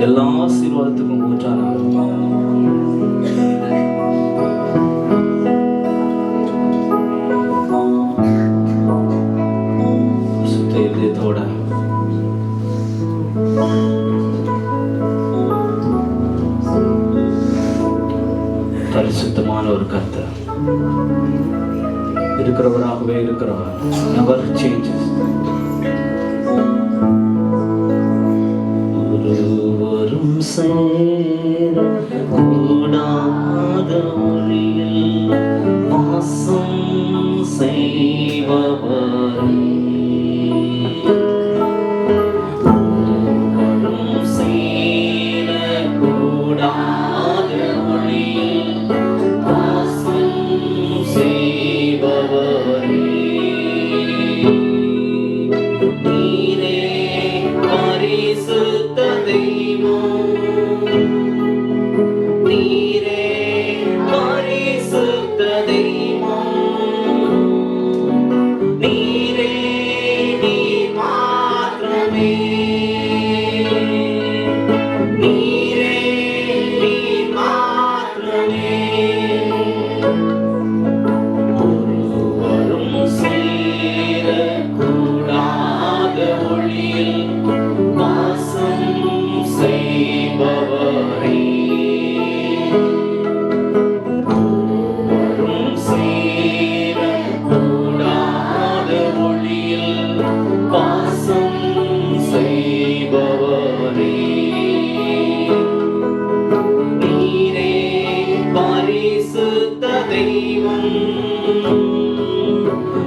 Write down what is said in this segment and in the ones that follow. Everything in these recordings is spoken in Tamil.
எல்லா ஆசீர்வாதத்துக்கும் ஊற்றான சுத்த இதயத்தோட பரிசுத்தமான ஒரு கர்த்தர் இருக்கிறவராகவே இருக்கிறவர். Never changes. ஒருவரும் சேர கூடாத ஒளியில் வாசம் செய்பவர். ஒருவரும் சேர கூடாத ஒளியில் வாசம் செய்பவர். நீரே பரிசுத்த தெய்வம். நீரே பரிசுத்த தெய்வம். நீரே நீர் மாத்திரமே. நீரே நீர் மாத்திரமே. ஒருவரும் சேர கூடாத ஒளியில் வாசம் செய்பவரே. ஒருவரும் சேர கூடாத ஒளியில் வாசம் செய்பவரே. நீரே பரிசுத்த தெய்வம்.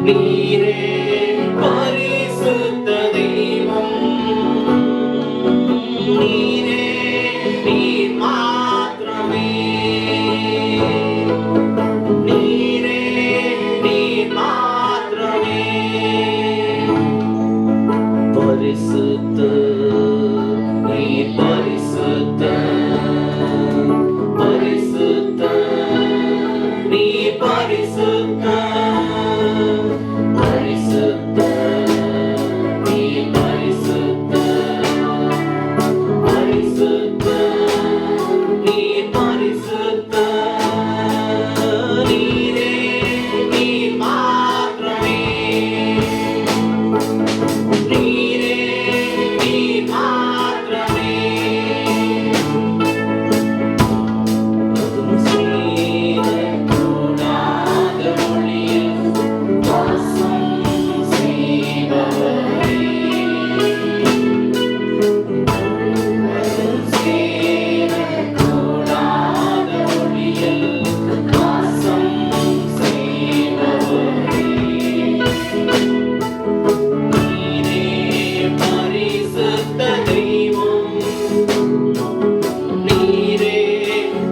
நீரே பரிசுத்த தெய்வம். நீரே நீர் மாத்திரமே. நீரே நீர் மாத்திரமே. பரிசுத்த நீர் பரிசுத்த. பரிசுத்த நீர் பரிசுத்த. பரிசுத்த நீர் பரிசுத்த. பரிசுத்த நீர் பரிசுத்த. நீரே நீர் மாத்திரமே. நீரே நீர் மாத்திரமே. ஒருவரும் சேர கூடாத ஒளியில் வாசம் செய்பவரே. ஒருவரும் சேர கூடாத ஒளியில் வாசம் செய்பவரே. நீரே பரிசுத்த தெய்வம். நீரே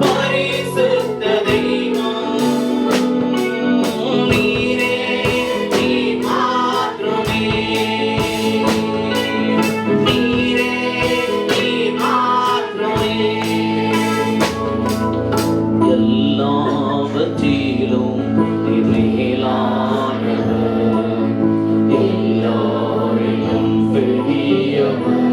பரிசுத்த தெய்வம். நீரே நீர் மாத்திரமே. நீரே நீர் மாத்திரமே. எல்லாவற்றிலும் நீர் மேலானவர். எல்லாரிலும் பெரியவர்.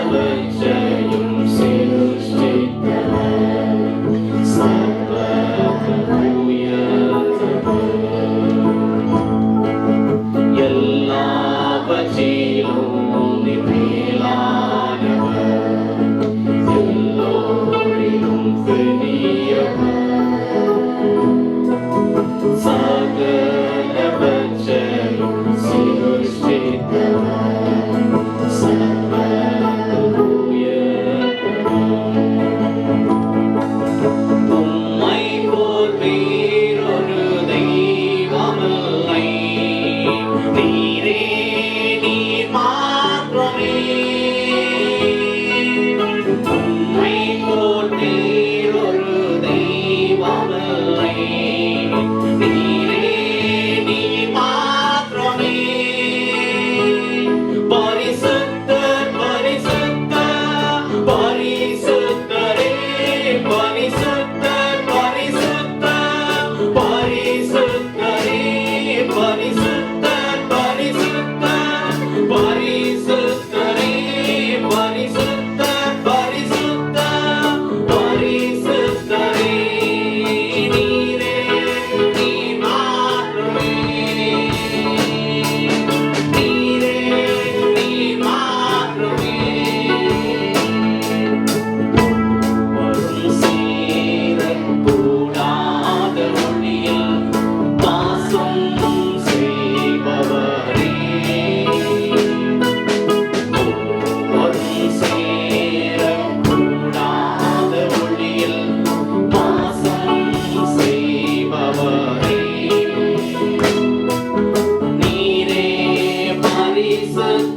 சகலவற்றையும் சிருஷ்டித்தவர். சர்வத்திலும் உயர்ந்தவர். எல்லாவற்றிலும் நீர் மேலானவர். எல்லோரிலும் பெரியவர். சகலவற்றையும் சிருஷ்டித்தவர். சர்வத்திலும் உயர்ந்தவர். உம்மை போல் வேறொரு தெய்வமில்லை. நீரே நீர்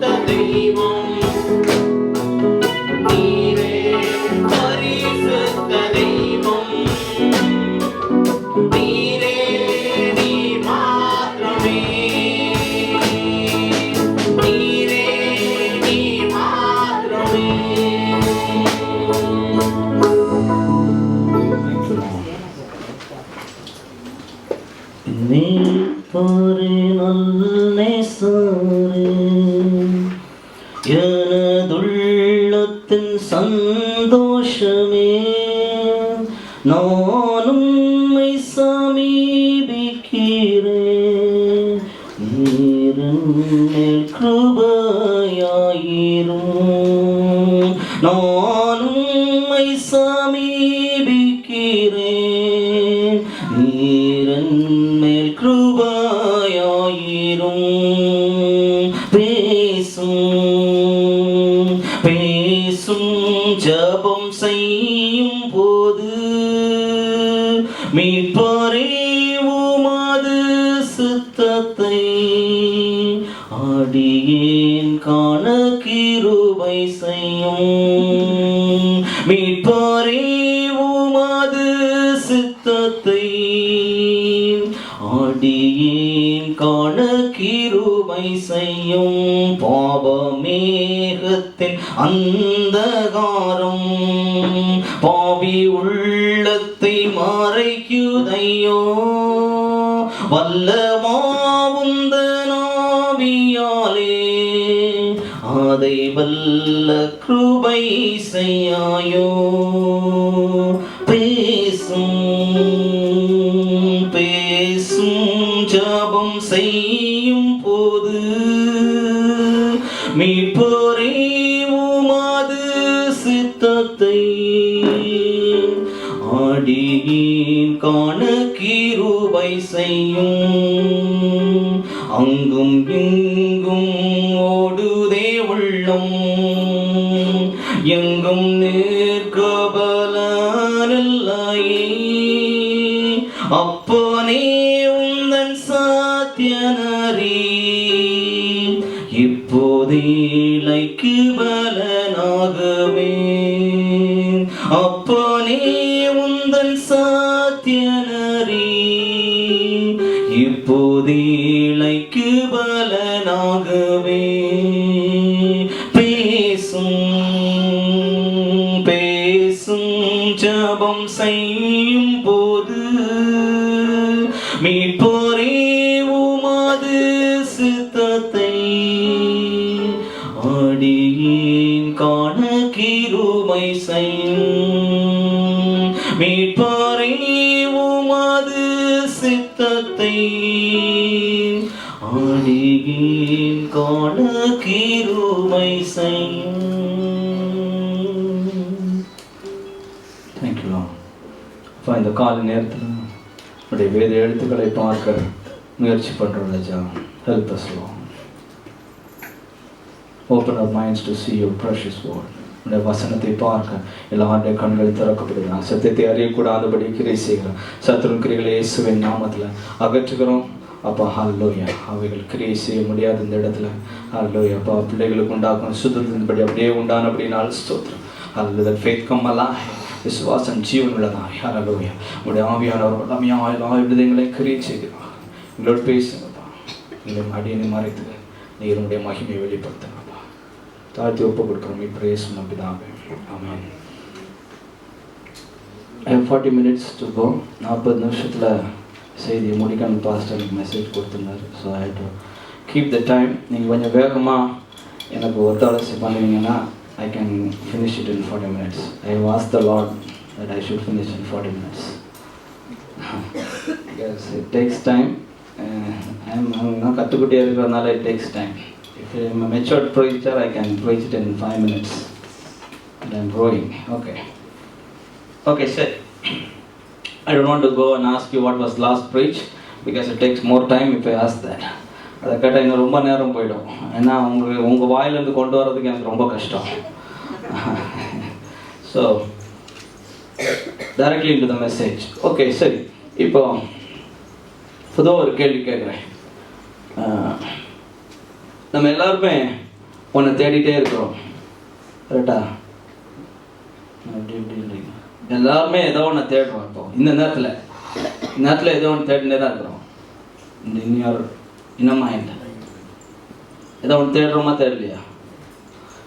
தெய்வம் நீரே பரிசுத்த தெய்வம் நீரே நீ மாத்திரமே நீரே நீ மாத்திரமே நீ பாரு நல்லேசரே எனதுள்ளத்தின் சந்தோஷமே நான் உம்மை சமீபிக்கிறேன் நீரின் மேல் கிருபையாயிரும் நான் உம்மை சமீபிக்கிறேன் நீரின் மேல் கிருபையாயிரும் பேசும் பேசும் ஜபம் செய்யும் போது மீட்பரே உமது சித்தத்தை அடியேன் காண கிருபை செய்யும் மீட்பரே உமது சித்தத்தை அடியேன் காண கிருபை செய்யும் பாவமேகத்தின் அந்தகாரம் பாவி உள்ளத்தை மறைக்குதையோ வல்லமாவுந்த நாவியாலே அதை வல்ல கிருபை செய்யாயோ பேசும் பேசும் ஜபம் செய்யும் போது மீட்பரே உமது சித்தத்தை அடியேன் காண கிருபை செய்யும் அங்கும் இங்கும் ஓடுதே உள்ளம் எங்கும் நிற்கபலனில்லையே அப்பனே உந்தன் சாத்தியனரே இப்போதைக்கு பலனாகவே அப்பனே உந்தன் சாத்தியனரே இப்போதைக்கு பலனாகவே பேசும் பேசும் ஜபம் செய்யும் போது மீட்பரே உமது சித்தத்தை அடியேன் காண கிருபை செய்யும் மீட்பரே உமது சித்தத்தை அடியேன் காண கிருபை செய்யும். Thank you Lord. இந்த கால நேரத்தில் உடைய வேத எழுத்துக்களை பார்க்க முயற்சி பண்றோம் ராஜா. Help us Lord. Open our minds to see your precious word. உடைய வசனத்தை பார்க்க எல்லாருடைய கண்கள் திறக்கப்படுகிறான். சத்தியத்தை அறியக்கூடாதபடி கிரை செய்கிறோம். சத்துருவின் கிரைகளை இயேசுவின் நாமத்தில் அகற்றுகிறோம். அப்பா ஹல்லேலூயா. அவைகள் கிரியை செய்ய முடியாத இந்த இடத்துல ஹல்லேலூயா. அப்பா பிள்ளைகளுக்கு உண்டாக்கும் சுத்தத்தின்படி அப்படியே உண்டானபடினால் ஸ்தோத்திரம். ஹல்லேலூயா. faith come alive. விசுவாசம் ஜீவன் உள்ளதாய் ஹல்லேலூயா. உடைய ஆவியானவர் வல்லமையாக எல்லா விடுதலைகளை கிரியை செய்கிறார். எங்களோடு பேசுங்கப்பா. எங்களை அடியனை மறைத்து நீர் உடைய மகிமையை வெளிப்படுத்துங்கப்பா. தாழ்த்தி ஒப்பு கொடுக்குறோம். பிரேஸ் பிதாவே. ஆமென். I have 40 minutes to go. 40 நிமிஷத்தில் செய்தியை முடிக்கணும். பாஸ்டர் மெசேஜ் கொடுத்துருந்தாரு. So I have to keep the time. நீங்கள் கொஞ்சம் வேகமாக எனக்கு ஒத்தாலோசி பண்ணுவீங்கன்னா I can finish it in 40 minutes. I have asked the Lord that I should finish in 40 minutes. Because it takes time. I'm not கற்றுக்கிட்டே இருக்கிறதுனால it takes time. If I'm a matured preacher, I can preach it in 5 minutes. And I'm growing. Okay, sir. I don't want to go and ask you what was last preach because it takes more time if I ask that. அதை கேட்டால் இன்னும் ரொம்ப நேரம் போயிடும். ஏன்னா உங்கள் வாயிலேருந்து கொண்டு வர்றதுக்கு எனக்கு ரொம்ப கஷ்டம். So directly into the message. Okay சரி. இப்போ பொதுவாக ஒரு கேள்வி கேட்குறேன். நம்ம எல்லாருமே ஒன்று தேடிட்டே இருக்கிறோம். கரெக்டா? அப்படி இப்படின்றீங்க. எல்லாருமே ஏதோ ஒன்று தேடுறோம். இப்போ இந்த நேரத்தில் ஏதோ ஒன்று தேடினே தான் இருக்கிறோம். இந்த இன்னொரு இனமா இல்லை, ஏதோ ஒன்று தேடுறோமா தேடலையா?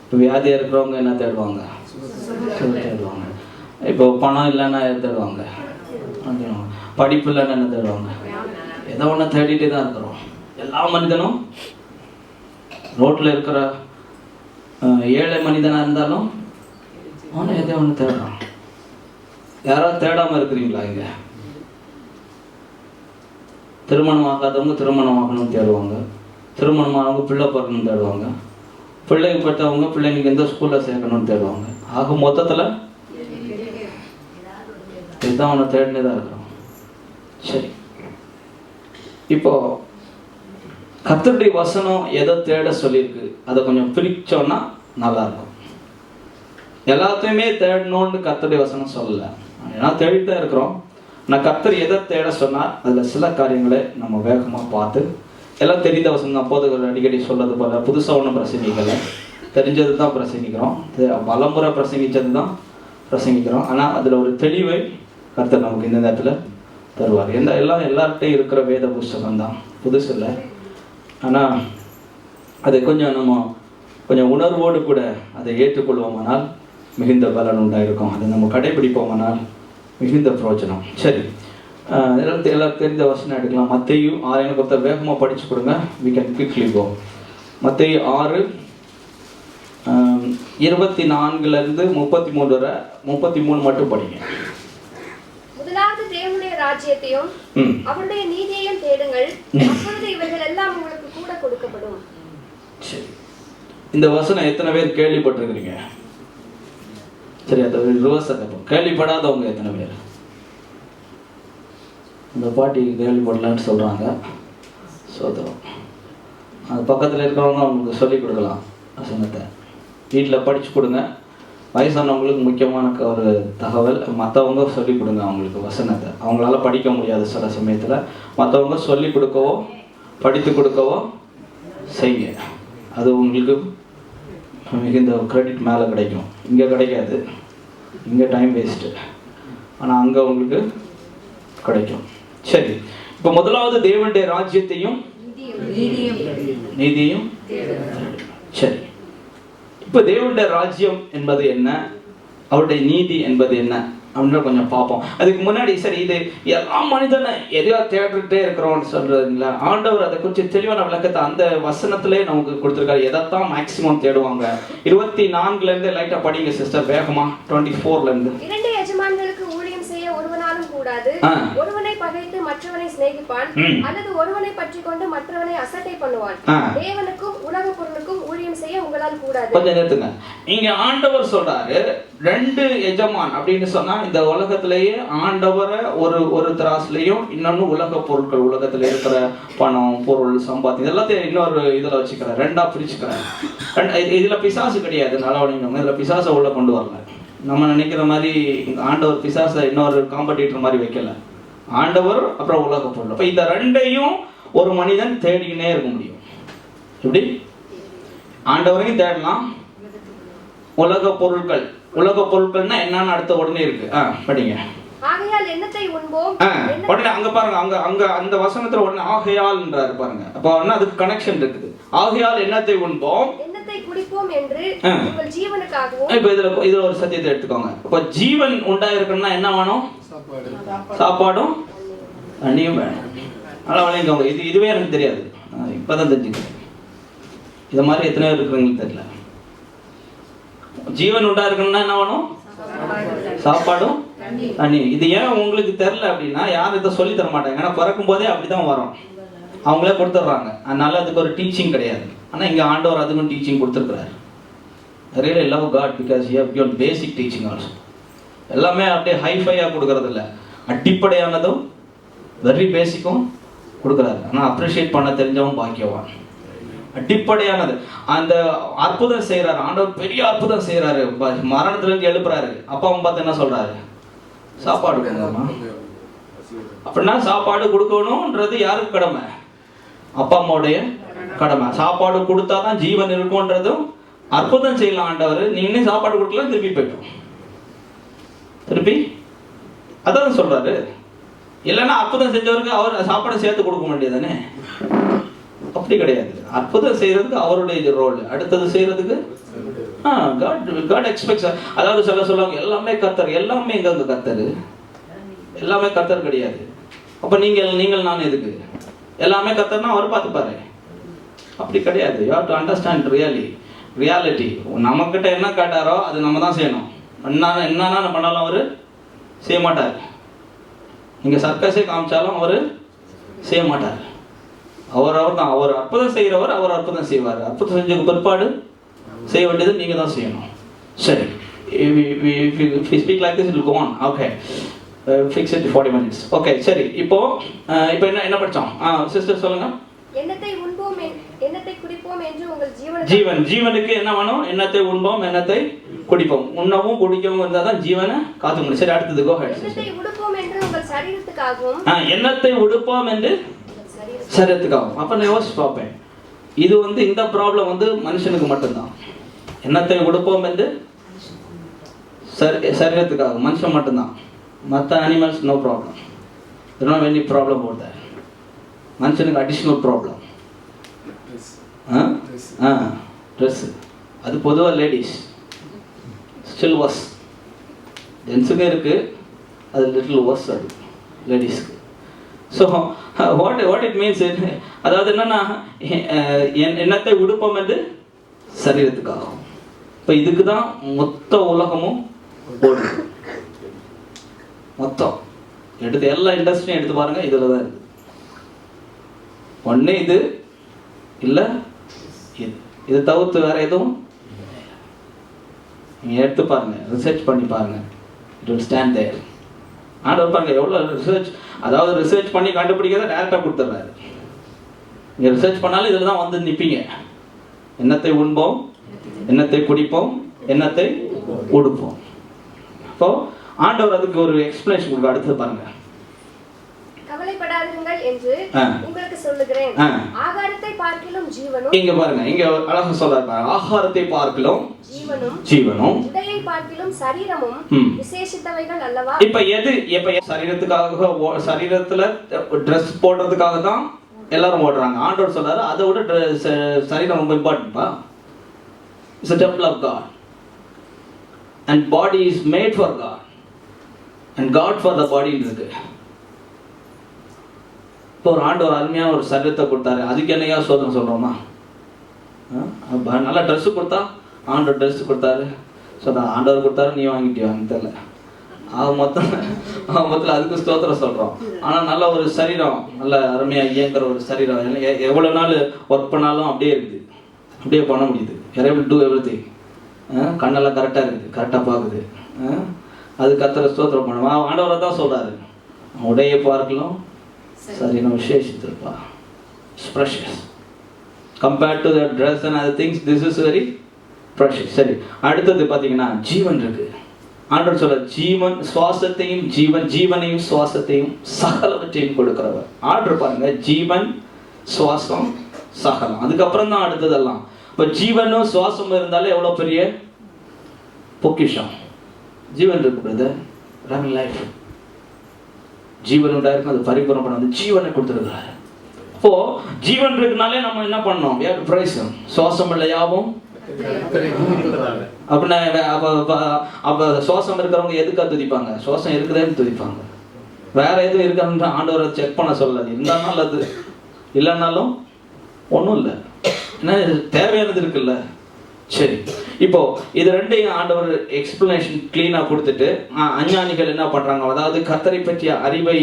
இப்போ வியாதியாக இருக்கிறவங்க என்ன தேடுவாங்க? தேடுவாங்க. இப்போ பணம் இல்லைன்னா தேடுவாங்க. படிப்பு இல்லைன்னா என்ன தேடுவாங்க? ஏதோ ஒன்று தேடிட்டே தான் இருக்கிறோம். எல்லா மனிதனும் ரோட்டில் இருக்கிற ஏழை மனிதனாக இருந்தாலும் அவனை எதோ ஒன்று தேடுறான். யாராவது தேடாமல் இருக்கிறீங்களா? இங்கே திருமணம் ஆகாதவங்க திருமணம் ஆகணும்னு தேடுவாங்க. திருமணமானவங்க பிள்ளை பிறக்கணும்னு தேடுவாங்க. பிள்ளைங்க பெற்றவங்க பிள்ளைங்களுக்கு எந்த ஸ்கூலில் சேர்க்கணும்னு தேடுவாங்க. ஆக மொத்தத்தில் இதுதான் அவனை தேடினே தான் இருக்கிறோம். சரி, இப்போ கர்த்தருடைய வசனம் எதை தேட சொல்லியிருக்கு அதை கொஞ்சம் பிரிச்சோன்னா நல்லா இருக்கும். எல்லாத்தையுமே தேடணும்னு கர்த்தருடைய வசனம் சொல்லலை. ஏன்னா தேடிட்டு தான் இருக்கிறோம். நான் கர்த்தர் எதை தேட சொன்னால் அதில் சில காரியங்களை நம்ம வேகமாக பார்த்து, எல்லாம் தெரிந்த வசனம் தான். போதகர்கள் அடிக்கடி சொல்றது போல புதுசாக ஒன்றும் பிரசங்கிக்கலை, தெரிஞ்சது தான் பிரசங்கிக்கிறோம். பலமுறை பிரசங்கிச்சது தான் பிரசங்கிக்கிறோம். ஆனால் அதில் ஒரு தெளிவை கர்த்தர் நமக்கு இந்த நேரத்தில் தருவார். எல்லார்கிட்டையும் இருக்கிற வேத புஸ்தகம் தான், புதுசு இல்லை. ஆனால் அதை கொஞ்சம் உணர்வோடு கூட அதை ஏற்றுக்கொள்வோமானால் மிகுந்த பலன் உண்டாயிருக்கும். அதை நம்ம கடைபிடிப்போமானால் மிகுந்த பிரயோஜனம். சரி, எல்லாரும் தெரிந்த வசனம் எடுக்கலாம். மத்தேயு 6 எனக்கு ஒருத்தர் வேகமாக படித்து கொடுங்க. we can quickly go. மத்தேயு 6 24 33 வரை 33 மட்டும் படிங்க. முதலாவது தேவனுடைய ராஜ்யத்தையும் அவருடைய நீதியையும் தேடுங்கள், அப்பொழுது இவைகள் எல்லாம் உங்களுக்கு கூட கொடுக்கப்படும். சரி, இந்த வசனம் எத்தனை பேர் கேள்விப்பட்டிருக்கிறீங்க? சரி, அது கேள்விப்படாதவங்க எத்தனை பேர்? இந்த பாட்டி கேள்விப்படலான்னு சொல்கிறாங்க. சோதரம் அது பக்கத்தில் இருக்கிறவங்க அவங்களுக்கு சொல்லிக் கொடுக்கலாம். வசனத்தை வீட்டில் படித்து கொடுங்க. வயசானவங்களுக்கு முக்கியமான ஒரு தகவல், மற்றவங்க சொல்லிக் கொடுங்க அவங்களுக்கு வசனத்தை. அவங்களால படிக்க முடியாது சில சமயத்தில், மற்றவங்க சொல்லிக் கொடுக்கவோ படித்து கொடுக்கவோ செய்ய. அது உங்களுக்கு மிகுந்த கிரெடிட் மேலே கிடைக்கும். இங்கே கிடைக்காது, இங்கே டைம் வேஸ்ட்டு, ஆனால் அங்கே உங்களுக்கு கிடைக்கும். சரி, இப்போ முதலாவது தேவனுடைய ராஜ்யத்தையும் நீதியையும். சரி, இப்போ தேவனுடைய ராஜ்யம் என்பது என்ன, அவருடைய நீதி என்பது என்ன அப்படின்ற கொஞ்சம் பார்ப்போம். அதுக்கு முன்னாடி சரி, இது எல்லா மனிதனை எதையோ தேடிட்டே இருக்கிறோம்னு சொல்றதுங்களா? ஆண்டவர் அதை கொஞ்சம் தெளிவான விளக்கத்தை அந்த வசனத்திலே நமக்கு கொடுத்துருக்காரு. எதைத்தான் மேக்சிமம் தேடுவாங்க? 24 லைட்டா படிங்க சிஸ்டர், வேகமா. 24 இரண்டு எஜமான்களுக்கு ஊழியம் செய்ய ஒருவனாலும் கூடாது. ஒருவனை பகைத்து மற்றவனை சிநேகிப்பான், அல்லது ஒருவனை பற்றி கொண்டு மற்றவனை அசட்டை பண்ணுவான். தேவனுக்கும் உலக பொருளுக்கும் ஊழியம் செய்ய உங்களால் கூடாது. கொஞ்சம் நிறுத்துங்க. இங்க ஆண்டவர் சொல்றாரு 2 எஜமான் அப்படின்னு சொன்னா, இந்த உலகத்திலேயே ஆண்டவரை ஒரு திராசுலையும் இன்னொன்னு உலக பொருட்கள், உலகத்துல இருக்கிற பணம் பொருள் சம்பாத்தி இதெல்லாத்தையும் இன்னொரு இதுல வச்சுக்கிறேன், 2ஆ பிரிச்சுக்கிறேன். இதுல பிசாசு கிடையாது, நல்லவனிங்க. இதுல பிசாசை உள்ள கொண்டு வரல. நம்ம நினைக்கிற மாதிரி ஆண்டவர் பிசாசை இன்னொரு காம்படிட்டர் மாதிரி வைக்கல. ஆண்டவர் அப்புறம் உலக பொருள். அப்ப இந்த 2ஐயும் ஒரு மனிதன் தேடிக்கினே இருக்க முடியும். எப்படி? ஆண்டவரையும் தேடலாம், உலக பொருட்கள்னா என்னன்னு அடுத்த உடனே இருக்கு. படிங்க. ஆகையால் எண்ணத்தை உண்போம். உடனே அங்க பாருங்க, அங்க அந்த வசனத்துல உடனே ஆகையால்ன்றாரு பாருங்க. அப்ப அதுக்கு கனெக்ஷன் இருக்குது. ஆகையால் எண்ணத்தை உண்போம், எண்ணத்தை குடிப்போம் என்று உங்கள் ஜீவனுக்காகவும். இப்ப இதுல ஒரு சத்தியத்தை எடுத்துக்கோங்க. இப்ப ஜீவன் உண்டாயிருக்கணும்னா என்ன வேணும்? சாப்பாடும் தண்ணியும் வேணும். நல்லா விளையாங்க. இதுவே எனக்கு தெரியாது, இப்பதான் தெரிஞ்சுக்கிறேன். இத மாதிரி எத்தனை பேர் இருக்கிறவங்களுக்கு தெரியல. ஜீவன் உண்டா இருக்கணும்னா என்ன வேணும்? சாப்பாடும் தண்ணி. இது ஏன் உங்களுக்கு தெரியல அப்படின்னா, யாரும் இதை சொல்லி தர மாட்டாங்க. ஏன்னா பிறக்கும் போதே அப்படிதான் வரும், அவங்களே கொடுத்துட்றாங்க. அதனால அதுக்கு ஒரு டீச்சிங் கிடையாது. ஆனா இங்க ஆண்டவர் அதுக்கும் டீச்சிங் கொடுத்துருக்கிறாரு. really love God because you have given basic teaching also. எல்லாமே அப்படியே ஹைஃபையா கொடுக்கறது இல்லை, அடிப்படையானதும் வெரி பேசிக்கும் கொடுக்குறாரு. ஆனால் அப்ரிஷியேட் பண்ண தெரிஞ்சவன் பாக்கியவான். அடிப்படையானது அந்த அற்புதம் செய்யறாரு ஆண்டவர், பெரிய அற்புதம் செய்யறாரு. மரணத்துல இருந்து எழுப்புறாரு. அப்பா அம்மா பார்த்து என்ன சொல்றாரு? சாப்பாடு கொடுங்கம்மா. அப்படின்னா சாப்பாடு கொடுக்கணும்ன்றது யாருக்கு கடமை? அப்பா அம்மாவுடைய கடமை. சாப்பாடு கொடுத்தாதான் ஜீவன் இருக்கும்ன்றதும் அற்புதம் செய்யலாம் ஆண்டவர். நீ இன்னும் சாப்பாடு கொடுக்கல, திருப்பி போயிட்டோம். திருப்பி அதான் சொல்றாரு. இல்லைன்னா அற்புதம் செஞ்சவருக்கு அவர் சாப்பாடு சேர்த்து கொடுக்க வேண்டியதானே? அப்படி கிடையாது. அற்புதம் செய்யறதுக்கு அவருடைய ரோல், அடுத்தது செய்யறதுக்கு God expects. அதாவது சொல்லுவாங்க எல்லாமே கர்த்தர், எல்லாமே எங்க கர்த்தர், எல்லாமே கர்த்தர் கிடையாது. அப்ப நீங்கள் நான் எதுக்கு? எல்லாமே கர்த்தர்னா அவர் பார்த்துப்பாரு. அப்படி கிடையாது. You have to understand reality. நம்மக்கிட்ட என்ன கேட்டாரோ அது நம்ம தான் செய்யணும். என்னன்னா பண்ணாலும் அவரு செய்ய மாட்டார். நீங்க சர்க்கஸே காமிச்சாலும் அவரு செய்ய மாட்டார். அவர் தான். அவர் அற்புதம் செய்கிறவர், அவர் அற்புதம் செய்வார். அற்புதம் செஞ்ச பிற்பாடு செய்ய வேண்டியது நீங்க தான் செய்யணும். சரி, if we speak like this it will go on. Okay, fix it 40 minutes. Okay, சரி. இப்போ என்ன படிச்சோம்? சிஸ்டர் சொல்லுங்க. எண்ணத்தை உண்போம் எண்ணத்தை குடிப்போம் என்று உங்கள் ஜீவனுக்கு என்ன வேணும்? எண்ணத்தை உண்போம் எண்ணத்தை குடிப்போம். உண்ணவும் குடிக்கவும் இருந்தா தான் ஜீவனை காத்து முடியும். சரி, அடுத்தது go ahead. எண்ணத்தை உடுப்போம் என்று உங்கள் சரீரத்துக்காகவும். எண்ணத்தை உடுப்போம் என்று சரீரத்துக்காகவும். அப்ப நான் யோசிச்சு பார்ப்பேன், இது இந்த ப்ராப்ளம் மனுஷனுக்கு மட்டும்தான். எண்ணத்தை உடுப்போம் என்று சரீரத்துக்காக மனுஷன் மட்டும்தான். மற்ற animals no problem. there is no any problem about that. மனுஷனுக்கு அடிஷனல் ப்ராப்ளம் ட்ரெஸ். அது பொதுவாக லேடிஸ் ஸ்டில் ஒர்ஸ். ஜென்ஸுக்கும் இருக்கு, அது லிட்டில் ஒர்ஸ் அது லேடிஸ்க்கு. ஸோ வாட் இட் மீன்ஸ், அதாவது என்னன்னா எண்ணத்தை உடுப்போம் என்று சரீரத்துக்காகும். இப்போ இதுக்கு தான் மொத்த உலகமும் ஓடுது. மொத்தம் எடுத்து எல்லா இண்டஸ்ட்ரியும் எடுத்து பாருங்க, இதில் தான் இருக்கு. ஒன்று இது இல்லை, இது தவிர்த்து வேற எதுவும் நீங்கள் எடுத்து பாருங்க, ரிசர்ச் பண்ணி பாருங்க. It will stand there. ஆண்டவர் பாருங்க எவ்வளோ ரிசர்ச், அதாவது ரிசர்ச் பண்ணி கண்டுபிடிக்கிறத டேரெக்டாக கொடுத்துட்றாரு. நீங்கள் ரிசர்ச் பண்ணாலும் இதில் தான் நிற்பீங்க. எண்ணத்தை உண்போம், எண்ணத்தை குடிப்போம், எண்ணத்தை உடுப்போம். அப்போ ஆண்டவர் அதுக்கு ஒரு எக்ஸ்பிளனேஷன் கொடுக்க. அடுத்து பாருங்க. கவலைப்படாதீர்கள் என்று உங்களுக்கு சொல்லுகிறேன், ஆகாரத்தை பார்க்கிலும் ஜீவனும். இங்க பாருங்க, இங்க அழகா சொல்றாரு, ஆகாரத்தை பார்க்கிலும் ஜீவனும், உடையை பார்க்கிலும் சரீரமும் விசேஷித்தவைகள் அல்லவா. இப்ப சரீரத்துக்காக, சரீரத்துல Dress போடுறதுக்காக தான் எல்லாரும் ஓடுறாங்க. ஆண்டவர் சொல்றாரு அதை விட சரீரம் ரொம்ப இம்பார்ட்டன்ட்பா. It's a temple of God and body is made for God and God for the body இருக்கு. இப்போ ஒரு ஆண்டவர் அருமையான ஒரு சரீரத்தை கொடுத்தாரு, அதுக்கு என்னையா சோதனை சொல்றோமா? நல்ல ட்ரெஸ் கொடுத்தா ஆண்டவர் ட்ரெஸ் கொடுத்தாரு, ஆண்டவர் கொடுத்தாரு, நீ வாங்கிட்டியான்னு தெரியல. மொத்தத்தில் அதுக்கு ஸ்தோத்திரம் சொல்றோம். ஆனா நல்ல ஒரு சரீரம், நல்ல அருமையா இயங்குற ஒரு சரீரம், எவ்வளவு நாள் ஒர்க் பண்ணாலும் அப்படியே இருக்குது, அப்படியே பண்ண முடியுது. able to do everything. கண்ணெல்லாம் கரெக்டாக இருக்குது, கரெக்டாக பார்க்குது. அது கர்த்தரை ஸ்தோத்திரம் பண்ணுவோம். ஆண்டவரை தான் சொல்றாரு, உடைய பார்க்கலாம் சரீரம் விசேஷித்திருப்பா. precious compared to the dress and other things, this is very precious. சரி, அடுத்தது பார்த்தீங்கன்னா ஜீவன் இருக்கு. ஆண்டவர் சொல்ற ஜீவன், சுவாசத்தையும் ஜீவனையும் சுவாசத்தையும் சகலவற்றையும் கொடுக்கிறவர். ஆர்டர் பாருங்க, ஜீவன் சுவாசம் சகலம், அதுக்கப்புறம் தான் அடுத்ததெல்லாம். இப்போ ஜீவனும் சுவாசமும் இருந்தாலே எவ்வளோ பெரிய பொக்கிஷம். ஜீவன் இருக்குது, ரன் லைஃப், ஜீவன் உண்டாயிருக்கும், அது பரிபூர்ணம் பண்ண ஜீவனை கொடுத்துருக்கிறாரு. அப்போ ஜீவன் இருக்குனாலே நம்ம என்ன பண்ணோம்? பிரைஸும் சுவாசம் இல்லை யாவும் அப்படின்னா. அப்போ சுவாசம் இருக்கிறவங்க எதுக்காக துதிப்பாங்க? சுவாசம் இருக்குதேன்னு துதிப்பாங்க. வேற எதுவும் இருக்கான்னு ஆண்டவரை செக் பண்ண சொல்லாது. இருந்தாலும் அது இல்லைன்னாலும் ஒன்றும் இல்லை, ஏன்னா தேவையானது இருக்குல்ல. சரி, இப்போ இது ரெண்டையும் ஆண்டவர் எக்ஸ்பிளனேஷன் கிளீனா கொடுத்துட்டு, அஞ்ஞானிகள் என்ன பண்றாங்க, அதாவது கர்த்தரை பற்றிய அறிவை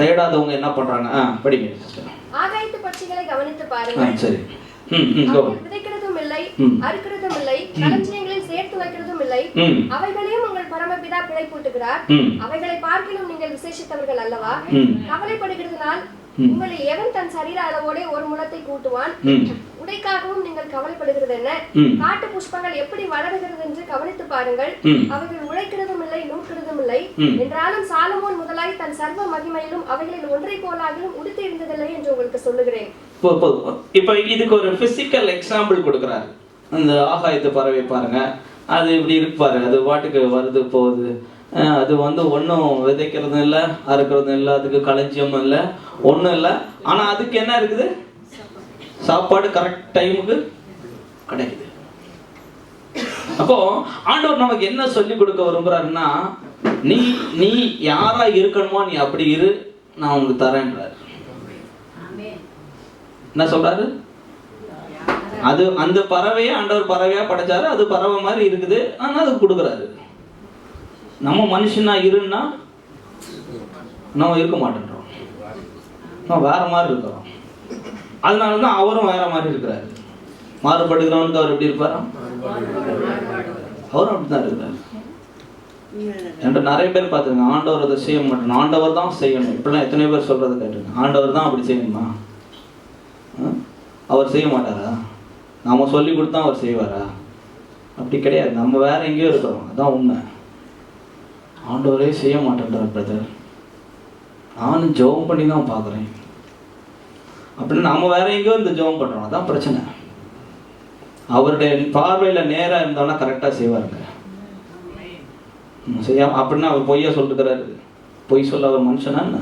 தேடாதவங்க என்ன பண்றாங்க? படிங்க சிஸ்டர். ஆகாயத்து பட்சிகளை கவனித்து பாருங்க. சரி, விதைக்கிறதும் இல்லை, அறுக்கிறதும் இல்லை, களஞ்சியங்களில் சேர்த்து வைக்கிறதும் இல்லை, அவைகளையும் உங்கள் பரமபிதா பிழைப்பூட்டுகிறார். அவைகளை பார்க்கிலும் நீங்கள் விசேஷித்தவர்கள் அல்லவா? கவலைப்படுகிறதுனால் உங்களை எவன் தன் சரீர அளவோட ஒரு முழத்தை கூட்டுவான்? உடைக்காகவும் நீங்கள் கவலைப்படுகிறது என்ன? காட்டு புஷ்பங்கள் எப்படி வளருகிறது என்று கவனித்து பாருங்கள். அவைகள் உழைக்கிறதும் இல்லை, நூற்கிறதும் இல்லை. என்றாலும் சாலமோன் முதலாய் தன் சர்வ மகிமையிலும் அவைகளில் ஒன்றை போலாகிலும் உடுத்தி இருந்ததில்லை என்று உங்களுக்கு சொல்லுகிறேன். இப்ப இதுக்கு ஒரு பிசிக்கல் எக்ஸாம்பிள் கொடுக்கிறாரு. அந்த ஆகாயத்து பறவை பாருங்க, அது இப்படி இருப்பாரு, அது வாட்டுக்கு வருது போகுது. அது ஒன்றும் விதைக்கிறதும் இல்லை, அறுக்கிறதும் இல்லை, அதுக்கு களஞ்சியமும் இல்லை, ஒன்றும் இல்லை. ஆனால் அதுக்கு என்ன இருக்குது? சாப்பாடு கரெக்ட் டைமுக்கு கிடைக்குது. அப்போ ஆண்டவர் நமக்கு என்ன சொல்லி கொடுக்க விரும்புறாருன்னா, நீ நீ யாரா இருக்கணுமோ நீ அப்படி இரு, நான் உனக்கு தரேன்றாரு. என்ன சொல்றாரு? அது அந்த பறவையை ஆண்டவர் பறவையா படைச்சாரு, அது பறவை மாதிரி இருக்குது, ஆனா அது கொடுக்குறாரு. நம்ம மனுஷனா இருன்னா நம்ம இருக்க மாட்டேன்றோம், நம்ம வேற மாதிரி இருக்கிறோம். அதனாலதான் அவரும் வேற மாதிரி இருக்கிறாரு. மாறுபடுகிறவனுக்கு அவர் எப்படி இருப்பாரா? அவரும் அப்படிதான் இருக்கிறாரு. என்கிட்ட நிறைய பேர் பார்த்துருங்க, ஆண்டவர் அதை செய்ய மாட்டேன், ஆண்டவர் தான் செய்யணும், இப்படிலாம் எத்தனை பேர் சொல்றதை கேட்டுருங்க. ஆண்டவர் தான் அப்படி செய்யணுமா? அவர் செய்ய மாட்டாரா? நாம சொல்லி கொடுத்தா அவர் செய்வாரா? அப்படி கிடையாது. நம்ம வேற எங்கேயோ இருக்கிறோம், அதான் உண்மை. ஆண்டவரே செய்ய மாட்டேன்றார் பிரதர், நானும் ஜெபம் பண்ணி தான் பார்க்குறேன் அப்படின்னு நம்ம வேற எங்கேயோ இந்த ஜெபம் பண்ணுறோம், அதான் பிரச்சனை. அவருடைய பார்வையில் நேராக இருந்தோன்னா கரெக்டாக செய்வாருங்க. அப்படின்னா அவர் பொய்யா சொல்லிருக்கிறாரு. பொய் சொல்ல அவர் மனுஷனா என்ன?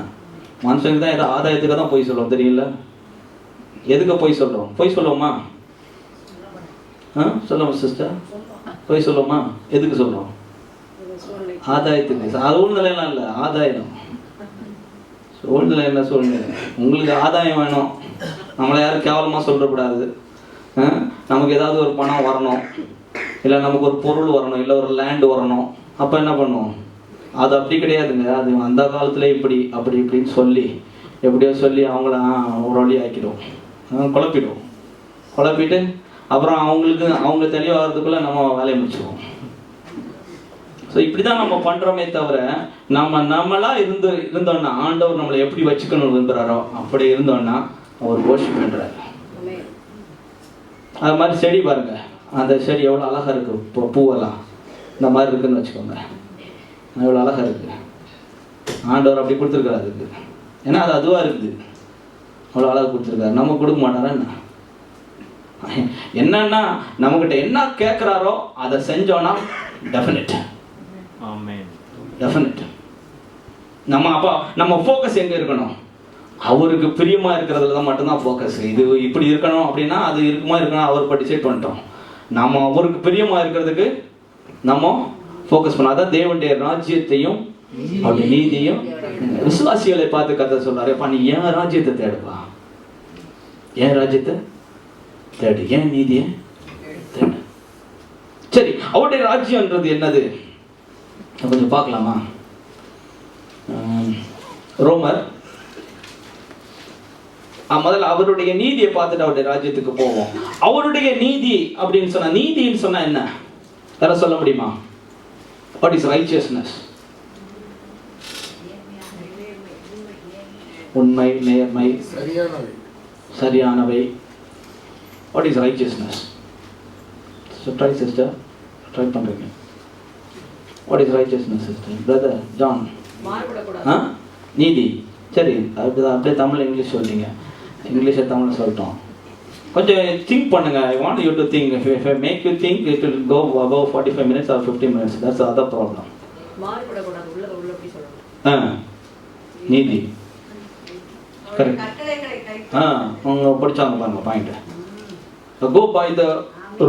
மனுஷனுக்கு தான் ஏதோ ஆதாயத்துக்கு தான் பொய் சொல்லுவோம், தெரியல. எதுக்கு பொய் சொல்கிறோம்? பொய் சொல்லுவோமா? சொல்லுவோம் சிஸ்டர், பொய் சொல்லுவோமா? எதுக்கு சொல்கிறோம்? ஆதாயத்துக்கு. சூழ்நிலையெல்லாம் இல்லை, ஆதாயம். சூழ்நிலை என்ன சூழ்நிலை? உங்களுக்கு ஆதாயம் வேணும், நம்மளை யாரும் கேவலமாக சொல்லக்கூடாது. நமக்கு ஏதாவது ஒரு பணம் வரணும், இல்லை நமக்கு ஒரு பொருள் வரணும், இல்லை ஒரு லேண்டு வரணும். அப்போ என்ன பண்ணுவோம்? அது அப்படி கிடையாதுங்க. அது அந்த காலத்துல இப்படி அப்படி இப்படின்னு சொல்லி எப்படியோ சொல்லி அவங்கள ஒரு வழி ஆக்கிடுவோம், குழப்பிட்டு அப்புறம் அவங்க தெளிவாகிறதுக்குள்ள நம்ம வேலையை முடிச்சுவோம். ஸோ இப்படி தான் நம்ம பண்ணுறோமே தவிர, நம்மளா இருந்தோம்னா ஆண்டவர் நம்மளை எப்படி வச்சுக்கணும்னு விரும்புகிறாரோ அப்படி இருந்தோம்னா அவர் worship பண்றாரு. அது மாதிரி செடி பாருங்க, அந்த செடி எவ்வளோ அழகாக இருக்குது. இப்போ பூவெல்லாம் இந்த மாதிரி இருக்குதுன்னு வச்சுக்கோங்க, எவ்வளோ அழகாக இருக்குது. ஆண்டவர் அப்படி கொடுத்துருக்காரு அதுக்கு, ஏன்னா அது அதுவாக இருக்குது, அவ்வளோ அழகாக கொடுத்துருக்காரு. நம்ம கொடுக்க மாட்டாரா என்ன? என்னன்னா நம்மகிட்ட என்ன கேட்குறாரோ அதை செஞ்சோன்னா டெஃபினட். நம்ம ஃபோக்கஸ் எங்க இருக்கணும்? அவருக்கு பிரியமா இருக்கிறதுல தான் மட்டும்தான் ஃபோக்கஸ். இது இப்படி இருக்கணும் அப்படின்னா அது இருக்குமா இருக்கணும் அவர் டிசைட் பண்ணிட்டோம். நம்ம அவருக்கு பிரியமா இருக்கிறதுக்கு நம்ம ஃபோக்கஸ் பண்ணோம். அதான் தேவனுடைய ராஜ்யத்தையும் அவருடைய நீதியும். விசுவாசிகளை பார்த்து கர்த்தர் சொல்றாரு, நீ ஏன் ராஜ்யத்தை தேடுப்பா, ஏன் ராஜ்யத்தை தேடு, ஏன் நீதியை தேடு. சரி, அவருடைய ராஜ்யம்ன்றது என்னது கொஞ்சம் பார்க்கலாமா? ரோமர் முதல்ல அவருடைய நீதியை பார்த்துட்டு அவருடைய ராஜ்யத்துக்கு போவோம். அவருடைய நீதி அப்படின்னு சொன்னா, நீதின்னு சொன்னா என்ன? யார சொல்ல முடியுமா? What is righteousness? உண்மை, நேர்மை, சரியானவை. What is righteousness? So try sister, try பண்றீங்க. What is righteousness sister? Brother John. நீதி. சரி, அப்படியே தமிழ் இங்கிலீஷ் சொல்லிட்டீங்க. இங்கிலீஷை தமிழ் சொல்லிட்டோம். கொஞ்சம் திங்க் பண்ணுங்க. I want you to think. If I make you think, it will go above 45 minutes or 50 minutes. That's the other problem. நீதி. கரெக்ட். அவங்க படிச்சாங்க பாருங்க point. Go by the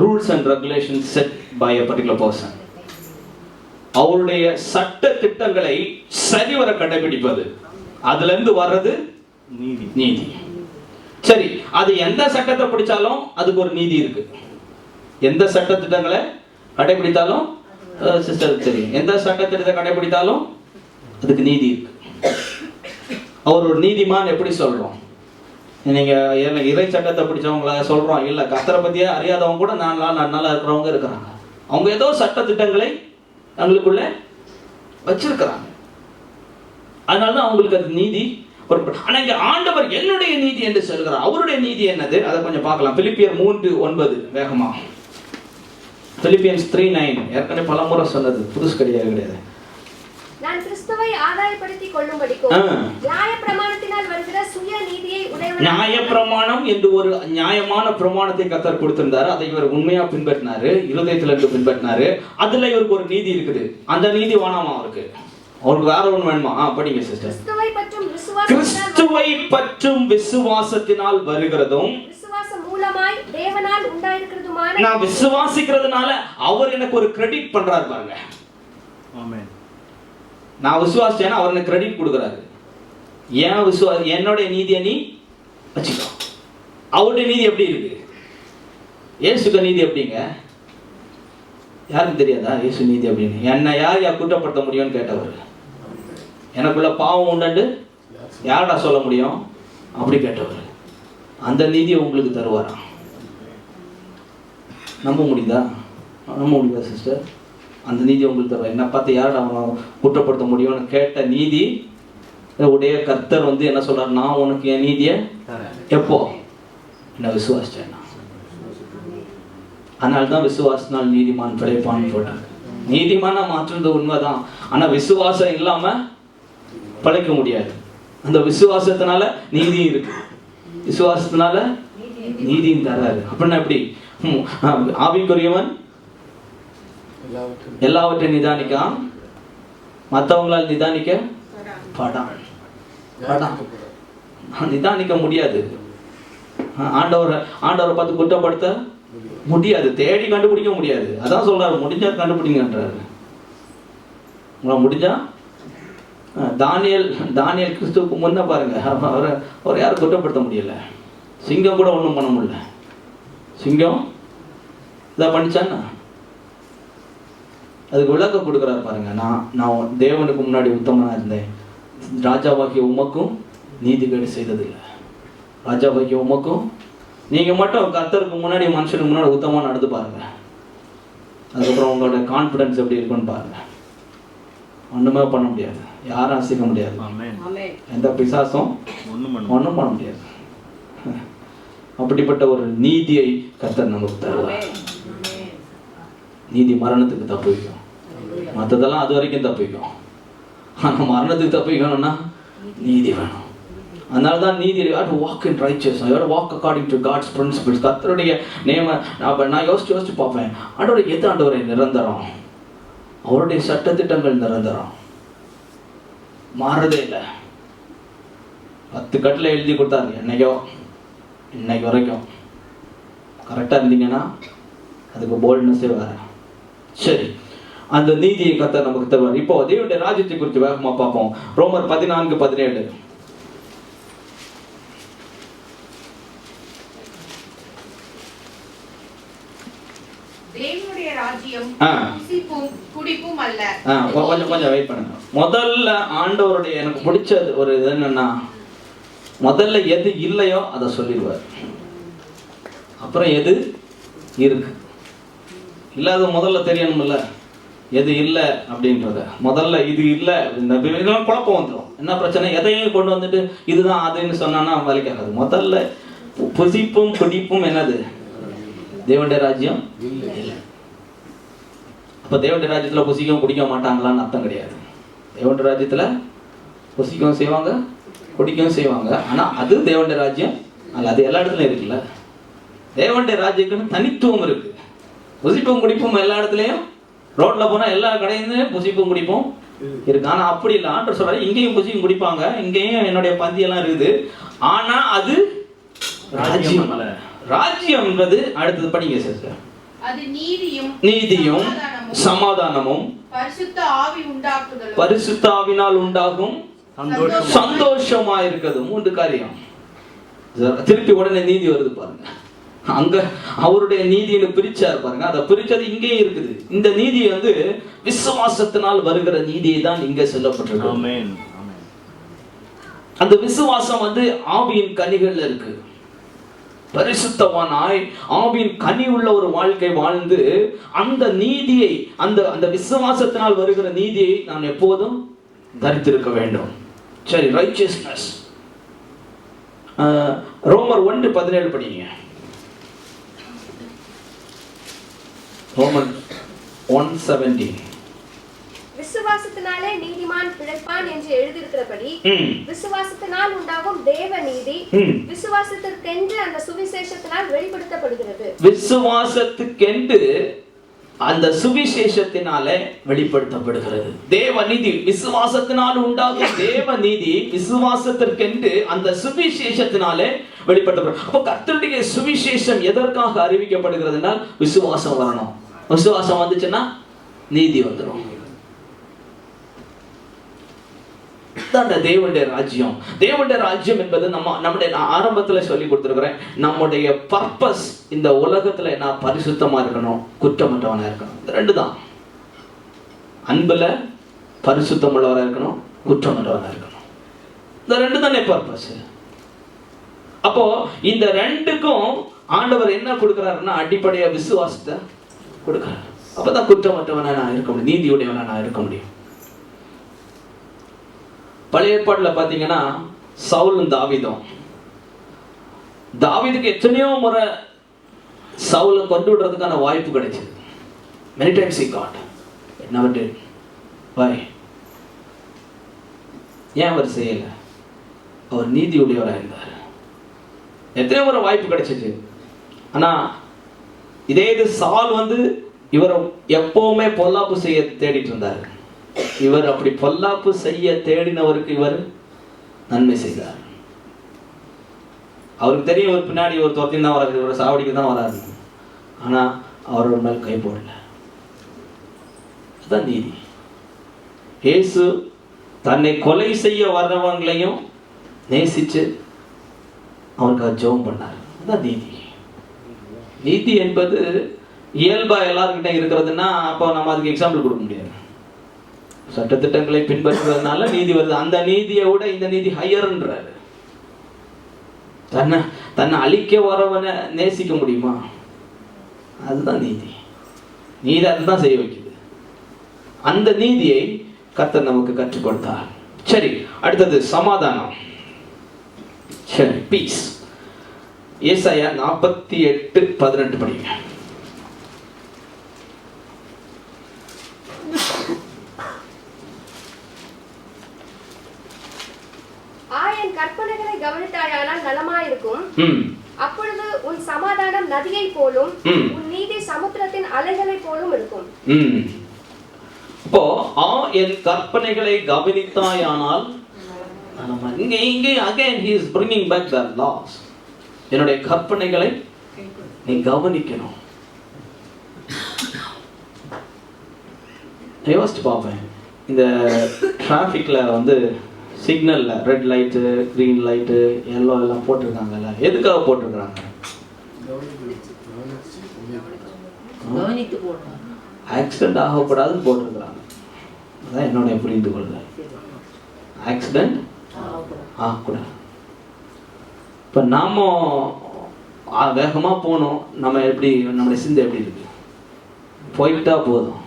rules and regulations set by a particular person. அவருடைய சட்ட திட்டங்களை சரிவர கடைபிடிப்பது, அதுல இருந்து வர்றது நீதி. சரி, அது எந்த சட்டத்தை பிடிச்சாலும் அதுக்கு ஒரு நீதி இருக்கு. எந்த சட்ட திட்டங்களை கடைபிடித்தாலும் சிஸ்டருக்கு தெரியும், எந்த சட்ட திட்டத்தை கடைபிடித்தாலும் அதுக்கு நீதி இருக்கு. அவர் ஒரு நீதிமான் எப்படி சொல்றோம்? நீங்க இறை சட்டத்தை பிடிச்சவங்கள சொல்றோம் இல்ல, கர்த்தரை பத்தியே அறியாதவங்க கூட நல்லா இருக்கிறவங்க இருக்கிறாங்க. அவங்க ஏதோ சட்ட திட்டங்களை தங்களுக்குள்ள வச்சிருக்கிறாங்க, அதனாலதான் அவங்களுக்கு அது நீதி. ஆனா இங்க ஆண்டவர் என்னுடைய நீதி என்று சொல்கிறார். அவருடைய நீதி என்னது அதை கொஞ்சம் பார்க்கலாம். பிலிப்பியர் 3:9 வேகமா. பிலிப்பியன்ஸ் 3:9 ஏற்கனவே பல முறை சொன்னது, புதுசு கிடையாது. நான் கிறிஸ்துவை ஆதாயப்படுத்திக் கொள்ளும்படிக்கும் நியாயப்பிரமாணத்தினால் வருகிற சுய நீதியை உடையவனாக. நியாயப்பிரமாணம் என்று ஒரு நியாயமான பிரமாணத்தை கர்த்தர் கொடுத்திருந்தாரு. அதை இவர் உண்மையா பின்பற்றினாரு, இருதயத்துல இருந்து பின்பற்றினாரு. அதுல இவருக்கு ஒரு நீதி இருக்குது. அந்த நீதி வேணாமா அவருக்கு? அவருக்கு வேற ஒண்ணு வேணுமா? படிங்க சிஸ்டர். கிறிஸ்துவை பற்றும் விசுவாசத்தினால் வருகிறதும் விசுவாசம் மூலமாய் தேவனால் உண்டாயிருக்கிறதுமான. நான் விசுவாசிக்கிறதுனால அவர் எனக்கு ஒரு கிரெடிட் பண்றாரு பாருங்க. ஆமென். நான் விசுவாசிச்சேன்னா அவர் எனக்கு கிரெடிட் கொடுக்குறாரு. ஏன் என்னுடைய நீதியை நீ வச்சுக்கோ. அவருடைய நீதி எப்படி இருக்கு? இயேசுக்கு நீதி எப்படிங்க? யாருக்கு தெரியாதா இயேசு நீதி அப்படின்னு? என்ன யார் குற்றப்படுத்த முடியும்னு கேட்டவர். எனக்குள்ள பாவம் உண்டு யாரடா சொல்ல முடியும் அப்படி கேட்டவர். அந்த நீதியை உங்களுக்கு தருவாரா? நம்ப முடியுதா? நம்ப முடியுதா சிஸ்டர்? அந்த நீதி உங்களுக்கு தருவார். என்ன பார்த்து யாரடா குற்றப்படுத்த முடியும்னு கேட்ட நீதி உடைய கர்த்தர் என்ன சொல்றாரு? நான் உனக்கு என் நீதியை எப்போ என்ன விசுவாசிச்சேன். அதனால்தான் விசுவாசனால் நீதிமான் பிழைப்பான்னு சொல்றாங்க. நீதிமான மாற்றுறது உண்மைதான். ஆனா விசுவாசம் இல்லாம பழைக்க முடியாது. அந்த விசுவாசத்தினால நீதியும் இருக்கு, விசுவாசத்தினால நீதியும் தராரு. அப்படின்னா எப்படி? ஆவிக்குரியவன் எல்லாவற்றையும் நிதானிக்கான், மற்றவங்களால் நிதானிக்க நிதானிக்க முடியாது. ஆண்டவரை பார்த்து குற்றப்படுத்த முடியாது, தேடி கண்டுபிடிக்க முடியாது. அதான் சொல்றாரு, முடிஞ்சா கண்டுபிடிங்கன்றாரு. உங்களை முடிஞ்சா தானியேல் கிறிஸ்துவுக்கு முன்ன பாருங்க, அவரை யாரும் குற்றப்படுத்த முடியல. சிங்கம் கூட ஒன்றும் பண்ண முடியல. சிங்கம் இதான் பண்ணிச்சான்னா அதுக்கு விளக்க கொடுக்குறாரு பாருங்க. நான் தேவனுக்கு முன்னாடி உத்தமனா இருந்தேன், ராஜாவாகிய உமக்கும் நீதிகேடு செய்ததில்லை. ராஜாவாகிய உமக்கும், நீங்க மட்டும் கர்த்தருக்கு முன்னாடி மனுஷனுக்கு முன்னாடி உத்தமமா நடந்து பாருங்க. அதுக்கப்புறம் உங்களோட கான்ஃபிடன்ஸ் எப்படி இருக்குன்னு பாருங்க. ஒண்ணுமே பண்ண முடியாது, யாரும் அசைக்க முடியாது, எந்த பிசாசும் ஒன்றும் பண்ண முடியாது. அப்படிப்பட்ட ஒரு நீதியை கர்த்தர் நமக்கு தருவார். நீதி மரணத்துக்கு தப்பிக்கும், மற்றதெல்லாம் அது வரைக்கும் தப்பிக்கும். ஆனால் மரணத்துக்கு தப்பிக்கணும்னா நீதி வேணும். அதனால தான் நீதி, walk in righteousness, walk according to God's principles. கர்த்தருடைய நேம நான் யோசிச்சு பார்ப்பேன். ஆண்டவரை எது ஆண்டவரை நிரந்தரம்? அவருடைய சட்டத்திட்டங்கள் நிரந்தரம், மாறதே இல்லை. 10 கட்டில் எழுதி கொடுத்தாரு, இன்னைக்கு வரைக்கும் கரெக்டாக இருந்தீங்கன்னா அதுக்கு போல்ட்னஸே வேற. சரி, அந்த நீதியை கர்த்தர் நமக்கு தருவார். இப்போ தேவனுடைய ராஜ்யத்தை குறித்து வேகமா பார்ப்போம். ரோமர் 14:17. தேவனுடைய ராஜ்யம் புசிப்பும் குடிப்பும் அல்ல. கொஞ்சம் வெயிட் பண்ணுங்க. முதல்ல ஆண்டவருடைய எனக்கு பிடிச்சது ஒரு இது என்னன்னா, முதல்ல எது இல்லையோ அதை சொல்லிடுவார். அப்புறம் எது இருக்கு இல்லாத முதல்ல தெரியணும்ல, எது இல்லை அப்படின்றத. முதல்ல இது இல்லை, குழப்பம் வந்துடும். என்ன பிரச்சனை? எதையும் கொண்டு வந்துட்டு இதுதான் அதுன்னு சொன்னான்னா வேலைக்காகாது. முதல்ல புசிப்பும் குடிப்பும் என்னது? தேவனுடைய ராஜ்யம் இல்லை. அப்ப தேவனுடைய ராஜ்யத்துல புசிக்கவும் குடிக்க மாட்டாங்களான்னு அர்த்தம் கிடையாது. தேவனுடைய ராஜ்யத்துல புசிக்கவும் செய்வாங்க, குடிக்கவும் செய்வாங்க. ஆனா அது தேவனுடைய ராஜ்யம் அல்ல. அது எல்லா இடத்துலயும் இருக்குல்ல. தேவனுடைய ராஜ்யத்துக்கு தனித்துவம் இருக்கு. புசிப்பும் குடிப்பும் எல்லா இடத்துலயும், ரோட்ல போனா எல்லா கடையிலும் புசிப்பும் குடிப்பும் இருக்கு. ஆனா அப்படி இல்லை. ஆண்டவர் சொல்றாரு, இங்கேயும் புசிப்பும் குடிப்பாங்க, இங்கேயும் என்னுடைய பந்தி எல்லாம் இருக்குது. ஆனா அது ராஜ்யம் அல்ல. ராஜ்யம் என்பது அடுத்தது படிங்க சார். அது நீதியும் சமாதானமும் பரிசுத்த ஆவியினால் உண்டாகும் சந்தோஷமா இருக்கிறது. 3 காரியம். திருப்பி உடனே நீதி வருது பாருங்க. அங்க அவருடைய நீதியை பிரிச்சாரு பாருங்க. அதை பிரிச்சது இங்கேயும் இருக்குது. இந்த நீதி விசுவாசத்தினால் வருகிற நீதியை தான் இங்க சொல்லப்பட்டிருக்கு. அந்த விசுவாசம் ஆவியின் கனிகள்ல இருக்கு. பரிசுத்தவானாய் ஆவியின் கனி உள்ள ஒரு வாழ்க்கை வாழ்ந்து அந்த நீதியை, அந்த விசுவாசத்தினால் வருகிற நீதியை நான் எப்போதும் தரித்திருக்க வேண்டும். சரி, ரைச்சியஸ்னஸ் ரோமர் 1:17 படிங்க. ரோமர் 1:17. விசுவாசத்தினாலே நீதிமான் பிழைப்பான் என்று எழுதியிருக்கிறபடி விசுவாசத்தினால் உண்டாகும் தேவ நீதி விசுவாசத்திற்கென்று அந்த சுவிசேஷத்தினால் வெளிப்படுத்தப்படுகிறது. விசுவாசத்துக்கென்று அந்த சுவிசேஷத்தினாலே வெளிப்படுத்தப்படுகிறது. தேவ நீதி விசுவாசத்தினால் உண்டாகும் தேவ நீதி விசுவாசத்திற்கென்று அந்த சுவிசேஷத்தினாலே வெளிப்படுத்தப்படுகிறது. அப்போ கர்த்தருடைய சுவிசேஷம் எதற்காக அறிவிக்கப்படுகிறதுனா விசுவாசம் வரணும். விசுவாசம் வந்துச்சுன்னா நீதி வந்துடும். தேவனுடைய ராஜ்யம். தேவனுடைய ராஜ்யம் என்பது நம்முடைய ஆரம்பத்துல சொல்லி கொடுத்திருக்கிறேன். நம்முடைய பர்பஸ் இந்த உலகத்துல நான் பரிசுத்தமா இருக்கணும், குற்றமற்றவனா இருக்கணும். ரெண்டு தான். அன்புல பரிசுத்தம் உள்ளவரா இருக்கணும், குற்றமற்றவனா இருக்கணும். இந்த ரெண்டு தானே பர்பஸ். அப்போ இந்த ரெண்டுக்கும் ஆண்டவர் என்ன கொடுக்கிறாருன்னா அடிப்படையா விசுவாசத்தை கொடுக்கிறார். அப்பதான் குற்றமற்றவனா நான் இருக்க முடியும், நீதியுடையவனா நான் இருக்க முடியும். பழைய ஏற்பாடுல பாத்தீங்கன்னா சவுலும் தாவீதும், தாவீதுக்கு எத்தனையோ முறை சவுலை கொண்டு விடுறதுக்கான வாய்ப்பு கிடைச்சது. many times he got but never did. why? ஏன் அவர் செய்யல? அவர் நீதியுடையவராக இருந்தார். எத்தனையோ முறை வாய்ப்பு கிடைச்சிச்சு. ஆனா இதே இது சால் இவரை எப்பவுமே பொல்லாப்பு செய்ய தேடிட்டு இருந்தார். இவர் அப்படி பொல்லாப்பு செய்ய தேடினவருக்கு இவர் நன்மை செய்தார். அவருக்கு தெரியும் இவர் பின்னாடி ஒரு துரத்தின் தான் வராது, இவரை சாவடிக்கு தான் வராது. ஆனா அவரோட மேல் கை போடல. அதுதான் நீதி. இயேசு தன்னை கொலை செய்ய வர்றவங்களையும் நேசிச்சு அவனுக்கு ஜெபம் பண்ணார். அதுதான் நீதி. நீதி என்பது இயல்பா எல்லாருக்கிட்ட இருக்கிறதுனா அப்போ நம்ம அதுக்கு எக்ஸாம்பிள் கொடுக்க முடியாது. சட்டத்திட்டங்களை பின்பற்றுவதனால நீதி வருது. அந்த நீதியை விட இந்த நீதி ஹையர்ன்றாரு. தன்னை அழிக்க வரவனை நேசிக்க முடியுமா? அதுதான் நீதி. நீதி அதுதான் செய்ய வைக்குது. அந்த நீதியை கர்த்தர் நமக்கு கற்றுக் கொடுத்தார். சரி, அடுத்தது சமாதானம். சரி, பீஸ். ஏசாயா 48:18 படிங்க. கற்பனைகளை கவனித்தாயானால் நலமாயிருக்கும். அப்பொழுது உன் சமாதானம் நதியை போலும் உன் நீதி சமுத்திரத்தின் அலைகளை போலும் இருக்கும். இப்போ என் கற்பனைகளை கவனித்தாயானால் இங்கே again he is bringing back the laws. என்னுடைய கற்பனைகளை நீ கவனிக்கணும். யோசிச்சு பார்ப்பேன். இந்த டிராஃபிக்ல சிக்னல்ல red light, green light, yellow எல்லாம் போட்டிருக்காங்கல்ல, எதுக்காக போட்டிருக்கிறாங்க? ஆக்சிடென்ட் ஆகக்கூடாதுன்னு போட்டிருக்கிறாங்க. அதான் என்னுடைய புரிந்து கொள்ளுதல். ஆக்சிடென்ட் ஆகக்கூடாது. இப்போ நாம வேகமாக போகணும். நம்முடைய சிந்தை எப்படி இருக்கு? போய்கிட்டா போதும்.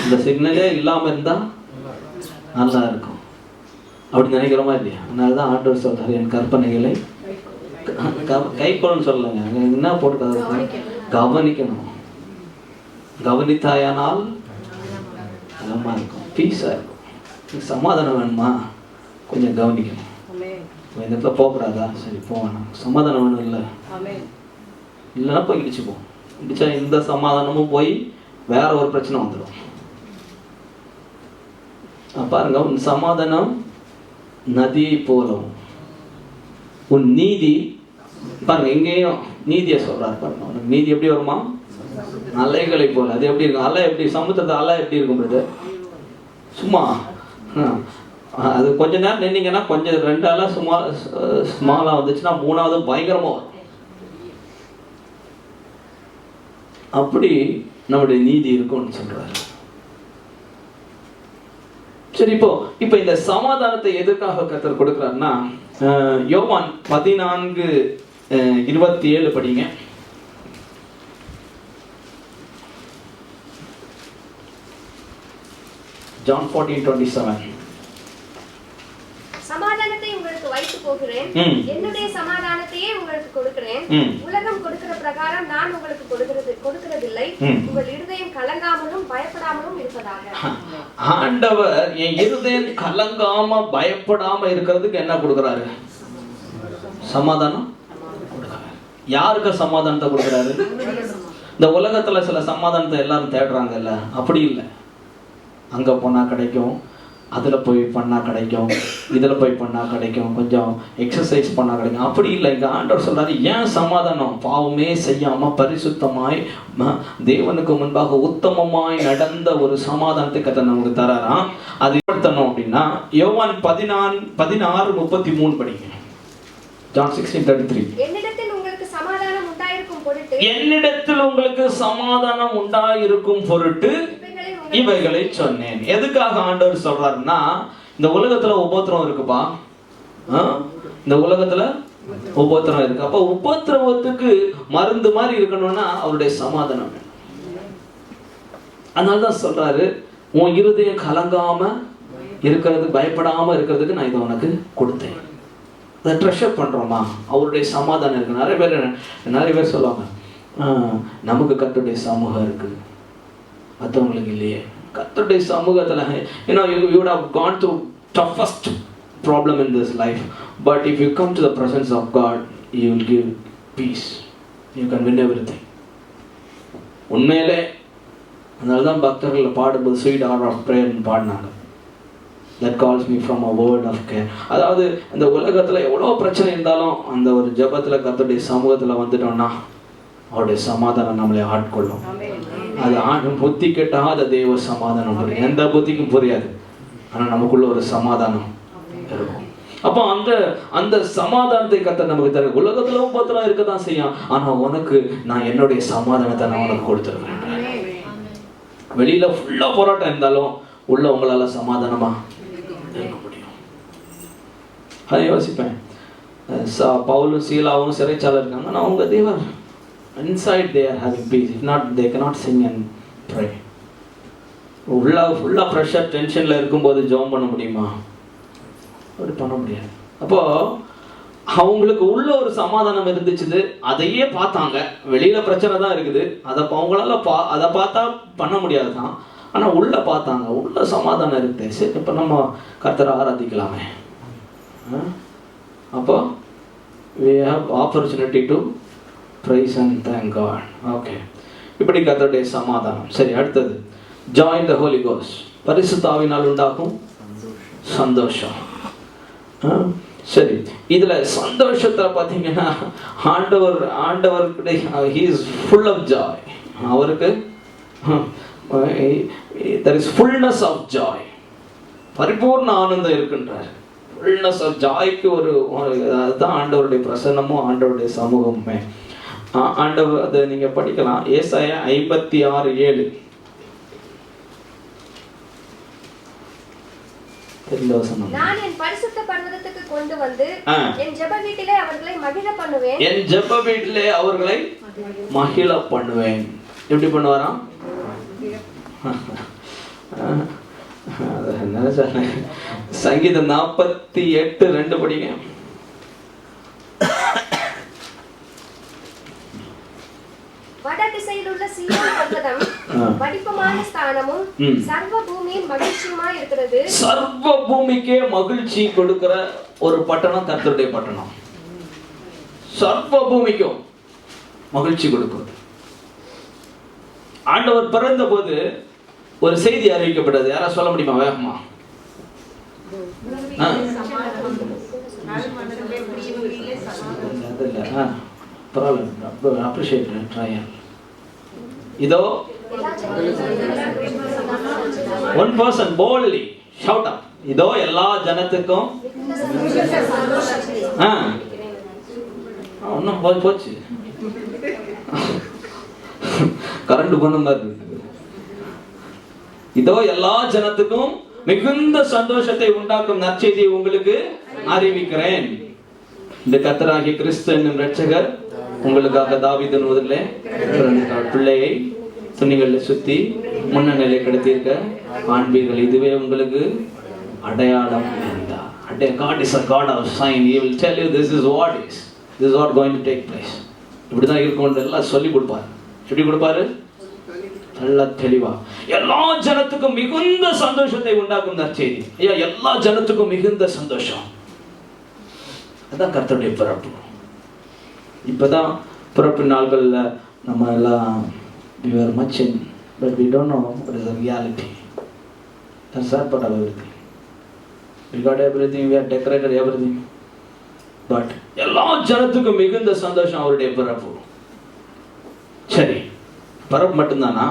இந்த சிக்னலே இல்லாமல் இருந்தால் நல்லா இருக்கும் அப்படி நினைக்கிறோமா இல்லையா? அதனால தான் ஆண்டவர் சொல்றாரு, என் கற்பனைகளை கைக்கொள்ளுன்னு சொல்லலைங்க. என்ன போட்டு கவனிக்கணும். கவனித்தாயானால் நலமா இருக்கும், பீஸா இருக்கும். சமாதானம் வேணுமா? கொஞ்சம் கவனிக்கணும். இந்த இடத்துல போகக்கூடாதா? சரி போவேணும். சமாதானம் வேணும் இல்லை இல்லைன்னா போய் இடிச்சுப்போம். இடிச்சா இந்த சமாதானமும் போய் வேற ஒரு பிரச்சனை வந்துடும். பாருங்க, உன் சமாதானம் நதியை போலவும் உன் நீதி, பாருங்க எங்கேயும் நீதியை சொல்றாரு. பாருங்க, உனக்கு நீதி எப்படி வருமா? அலைகளை போல. அது எப்படி இருக்கும்? அலை எப்படி? சமுத்திரத்தை அலை எப்படி இருக்கும்? சும்மா அது கொஞ்ச நேரம் நின்னீங்கன்னா கொஞ்சம் 2 அலை ஸ்மாலா வந்துச்சுன்னா 3வது பயங்கரமா வரும். அப்படி நம்முடைய நீதி இருக்கும்னு சொல்றாரு. சரி, இப்போ இந்த சமாதானத்தை எதற்காக கர்த்தர் கொடுக்கிறார்னா, யோவான் 14:27 படிங்க. John 14:27. சமாதானத்தை உங்களுக்கு வைத்து போகிறேன், இருக்கிறேன். என்னுடைய சமாதானத்தையே உங்களுக்கு கொடுக்கிறேன். உலகம் கொடுக்கிற பிரகாரம் நான் உங்களுக்கு கொடுக்கிறதில்லை. உங்கள் இருதயம் கலங்காமலும் பயப்படாமலும் இருப்பதாக. ஆண்டவர் என் இருதயம் கலங்காம பயப்படாம இருக்கிறதுக்கு என்ன கொடுக்கிறாரு? சமாதானம் கொடுக்கிறாரு. யாருக்கு சமாதானத்தை கொடுக்கிறாரு? இந்த உலகத்துல சில சமாதானத்தை எல்லாரும் தேடுறாங்கல்ல, அப்படி இல்லை. அங்க போனா கிடைக்கும், அதுல போய் பண்ணா கிடைக்கும், இதுல போய் பண்ணா கிடைக்கும், கொஞ்சம் எக்ஸசைஸ் பண்ணா கிடைக்கும், அப்படி இல்லை. இங்க ஆண்டவர் சொல்றாரு, ஏன் சமாதானம்? பாவமே செய்யாம பரிசுத்தமாய் தேவனுக்கு முன்பாக உத்தமமாய் நடந்த ஒரு சமாதானத்தை கர்த்தர் நமக்கு தராராம். அது ஏற்படுத்தணும் அப்படின்னா யோவான் 16:33 படிங்க. John 16:33. என்னிடத்தில் உங்களுக்கு சமாதானம் உண்டாயிருக்கும் பொருட்டு இவைகளை சொன்னேன். எதுக்காக ஆண்டவர் சொல்றாருன்னா, இந்த உலகத்துல உபத்திரம் இருக்குப்பா, இந்த உலகத்துல உபத்திரம் இருக்கு. அப்ப உபத்திரவத்துக்கு மருந்து மாதிரி இருக்கணும்னா அவருடைய சமாதானம் வேணும். அதனாலதான் சொல்றாரு, உன் இருதயம் கலங்காம இருக்கிறதுக்கு, பயப்படாம இருக்கிறதுக்கு நான் இதை உனக்கு கொடுத்தேன். அதை ட்ரெஷர் பண்றோமா? அவருடைய சமாதானம் இருக்கு. நிறைய பேர் சொல்லுவாங்க, நமக்கு கர்த்தருடைய சமூகம் இருக்கு, மற்றவங்களுக்கு இல்லையே. கர்த்தருடைய சமூகத்துல you would have gone through toughest problem in this life, but if you come to the presence of God, He will give peace. You can win everything. உண்மையிலே அதனாலதான் பக்தர்கள் பாடும்போது sweet hour of prayer பாடினாங்க. That calls me from a word of care. அதாவது இந்த உலகத்துல எவ்வளவு பிரச்சனை இருந்தாலும் அந்த ஒரு ஜெபத்துல கர்த்தருடைய சமூகத்துல வந்துட்டோம்னா அவருடைய சமாதானம் நம்மளை ஆட்கொள்ளும். அது புத்தி கெட்டாத தேவ சமாதானம். எந்த புத்திக்கும் புரியாது, ஆனா நமக்குள்ள ஒரு சமாதானம் இருக்கும். அப்போ அந்த சமாதானத்தை கர்த்தர் நமக்கு தர. உலகத்துல உபத்திரம் இருக்கதான் செய்யும், ஆனா உனக்கு நான் என்னுடைய சமாதானத்தை நான் உனக்கு கொடுத்துருவேன். வெளியில ஃபுல்லா போராட்டம் இருந்தாலும் உள்ள உங்களால சமாதானமா இருக்க முடியும். அதை யோசிப்பேன். பவுலும் சீலாவும் சிறைச்சாலை இருக்காங்க, ஆனா அவங்க தேவர் inside they are having peace. If not, they cannot sing and pray. ஃபுல்லா ப்ரெஷர் டென்ஷன்ல இருக்கும்போது ஜெபம் பண்ண முடியுமா? அப்படி பண்ண முடியாது. அப்போ அவங்களுக்கு உள்ள ஒரு சமாதானம் இருந்துச்சு, அதையே பார்த்தாங்க. வெளியில பிரச்சனை தான் இருக்குது, அவங்களால அதை பார்த்தா பண்ண முடியாதுதான், ஆனா உள்ள பார்த்தாங்க, உள்ள சமாதானம் இருக்குது. சரி, இப்ப நம்ம கர்த்தரை ஆராதிக்கலாமே. அப்போ we have opportunity to praise and thank God. Okay, இப்படி கர்த்தருடைய சமாதானம். சரி, அடுத்தது join the Holy Ghost. பரிசுத்த ஆவியினால் உண்டாகும் சந்தோஷம். சரி, இதுல சந்தோஷத்தை பார்த்தீங்கன்னா ஆண்டவர் he is full of joy. அவருக்கு there is fullness of joy. பரிபூர்ண ஆனந்தம் இருக்கின்றார். fullness of joyக்கு ஒரு அதுதான் ஆண்டவருடைய பிரசன்னமும் ஆண்டவருடைய சமூகமுமே. ஆண்டவர் அதை நீங்க படிக்கலாம். ஏசாயா 56:7. நான் என் பரிசுத்த பர்வதத்துக்கு கொண்டு வந்து என் ஜெப வீட்டிலே அவர்களை மகிழ பண்ணுவேன். என் ஜெப வீட்டிலே அவர்களை மகிழ பண்ணுவேன். எப்படி பண்ணுவாராம்? சங்கீதம் 48:2 படிங்க. வடதிசையில் உள்ள சீயோன் பர்வதம் வடிவமான ஸ்தானமும் சர்வ பூமியின் மகிழ்ச்சியுமாய் இருக்கிறது. சர்வ பூமிக்கே மகிழ்ச்சி கொடுக்கிற ஒரு பட்டணம் கர்த்தருடைய பட்டணம். சர்வ பூமிக்கும் மகிழ்ச்சி கொடுக்கிறது. ஆண்டவர் பிறந்த போது ஒரு செய்தி அறிவிக்கப்பட்டது. யாரா சொல்ல முடியுமா வேகமா? இதோ one person boldly shout up. இதோ எல்லா ஜனத்துக்கும் ஒன்னும் போச்சு, கரண்ட் போன மாதிரி இருக்கு. இதோ எல்லா ஜனத்துக்கும் மிகுந்த சந்தோஷத்தை உண்டாக்கும் நற்செய்தியை உங்களுக்கு அறிவிக்கிறேன். இந்த கர்த்தராகிய கிறிஸ்து என்னும் இரட்சகர் உங்களுக்காக தாவீது முதல்ல பிள்ளையை துணிகளில் சுத்தி முன்னணிலை கடத்தியிருக்க காண்பீர்கள். இதுவே உங்களுக்கு அடையாளம் இருந்தார். And God is a God of sign. He will tell you this is what is. This is what going to take place. இப்படி தான் இருக்கும் எல்லாம் சொல்லி கொடுப்பார். எப்படி கொடுப்பாரு? நல்ல தெளிவா. எல்லா ஜனத்துக்கும் மிகுந்த சந்தோஷத்தை உண்டாக்கும் நற்செய்தி. ஐயா, எல்லா ஜனத்துக்கும் மிகுந்த சந்தோஷம். அதான் கர்த்தருடைய பிறப்பு. இப்பதான் பிறப்பு நாள்கள்ல நம்ம எல்லாம் we were much in, but we don't know what is the reality. That's sad part of everything. We got everything, we have decorated everything. But எல்லா ஜனத்துக்கும் மிகுந்த சந்தோஷம் அவருடைய பிறப்பு. சரி, பிறப்பு மட்டும்தானா?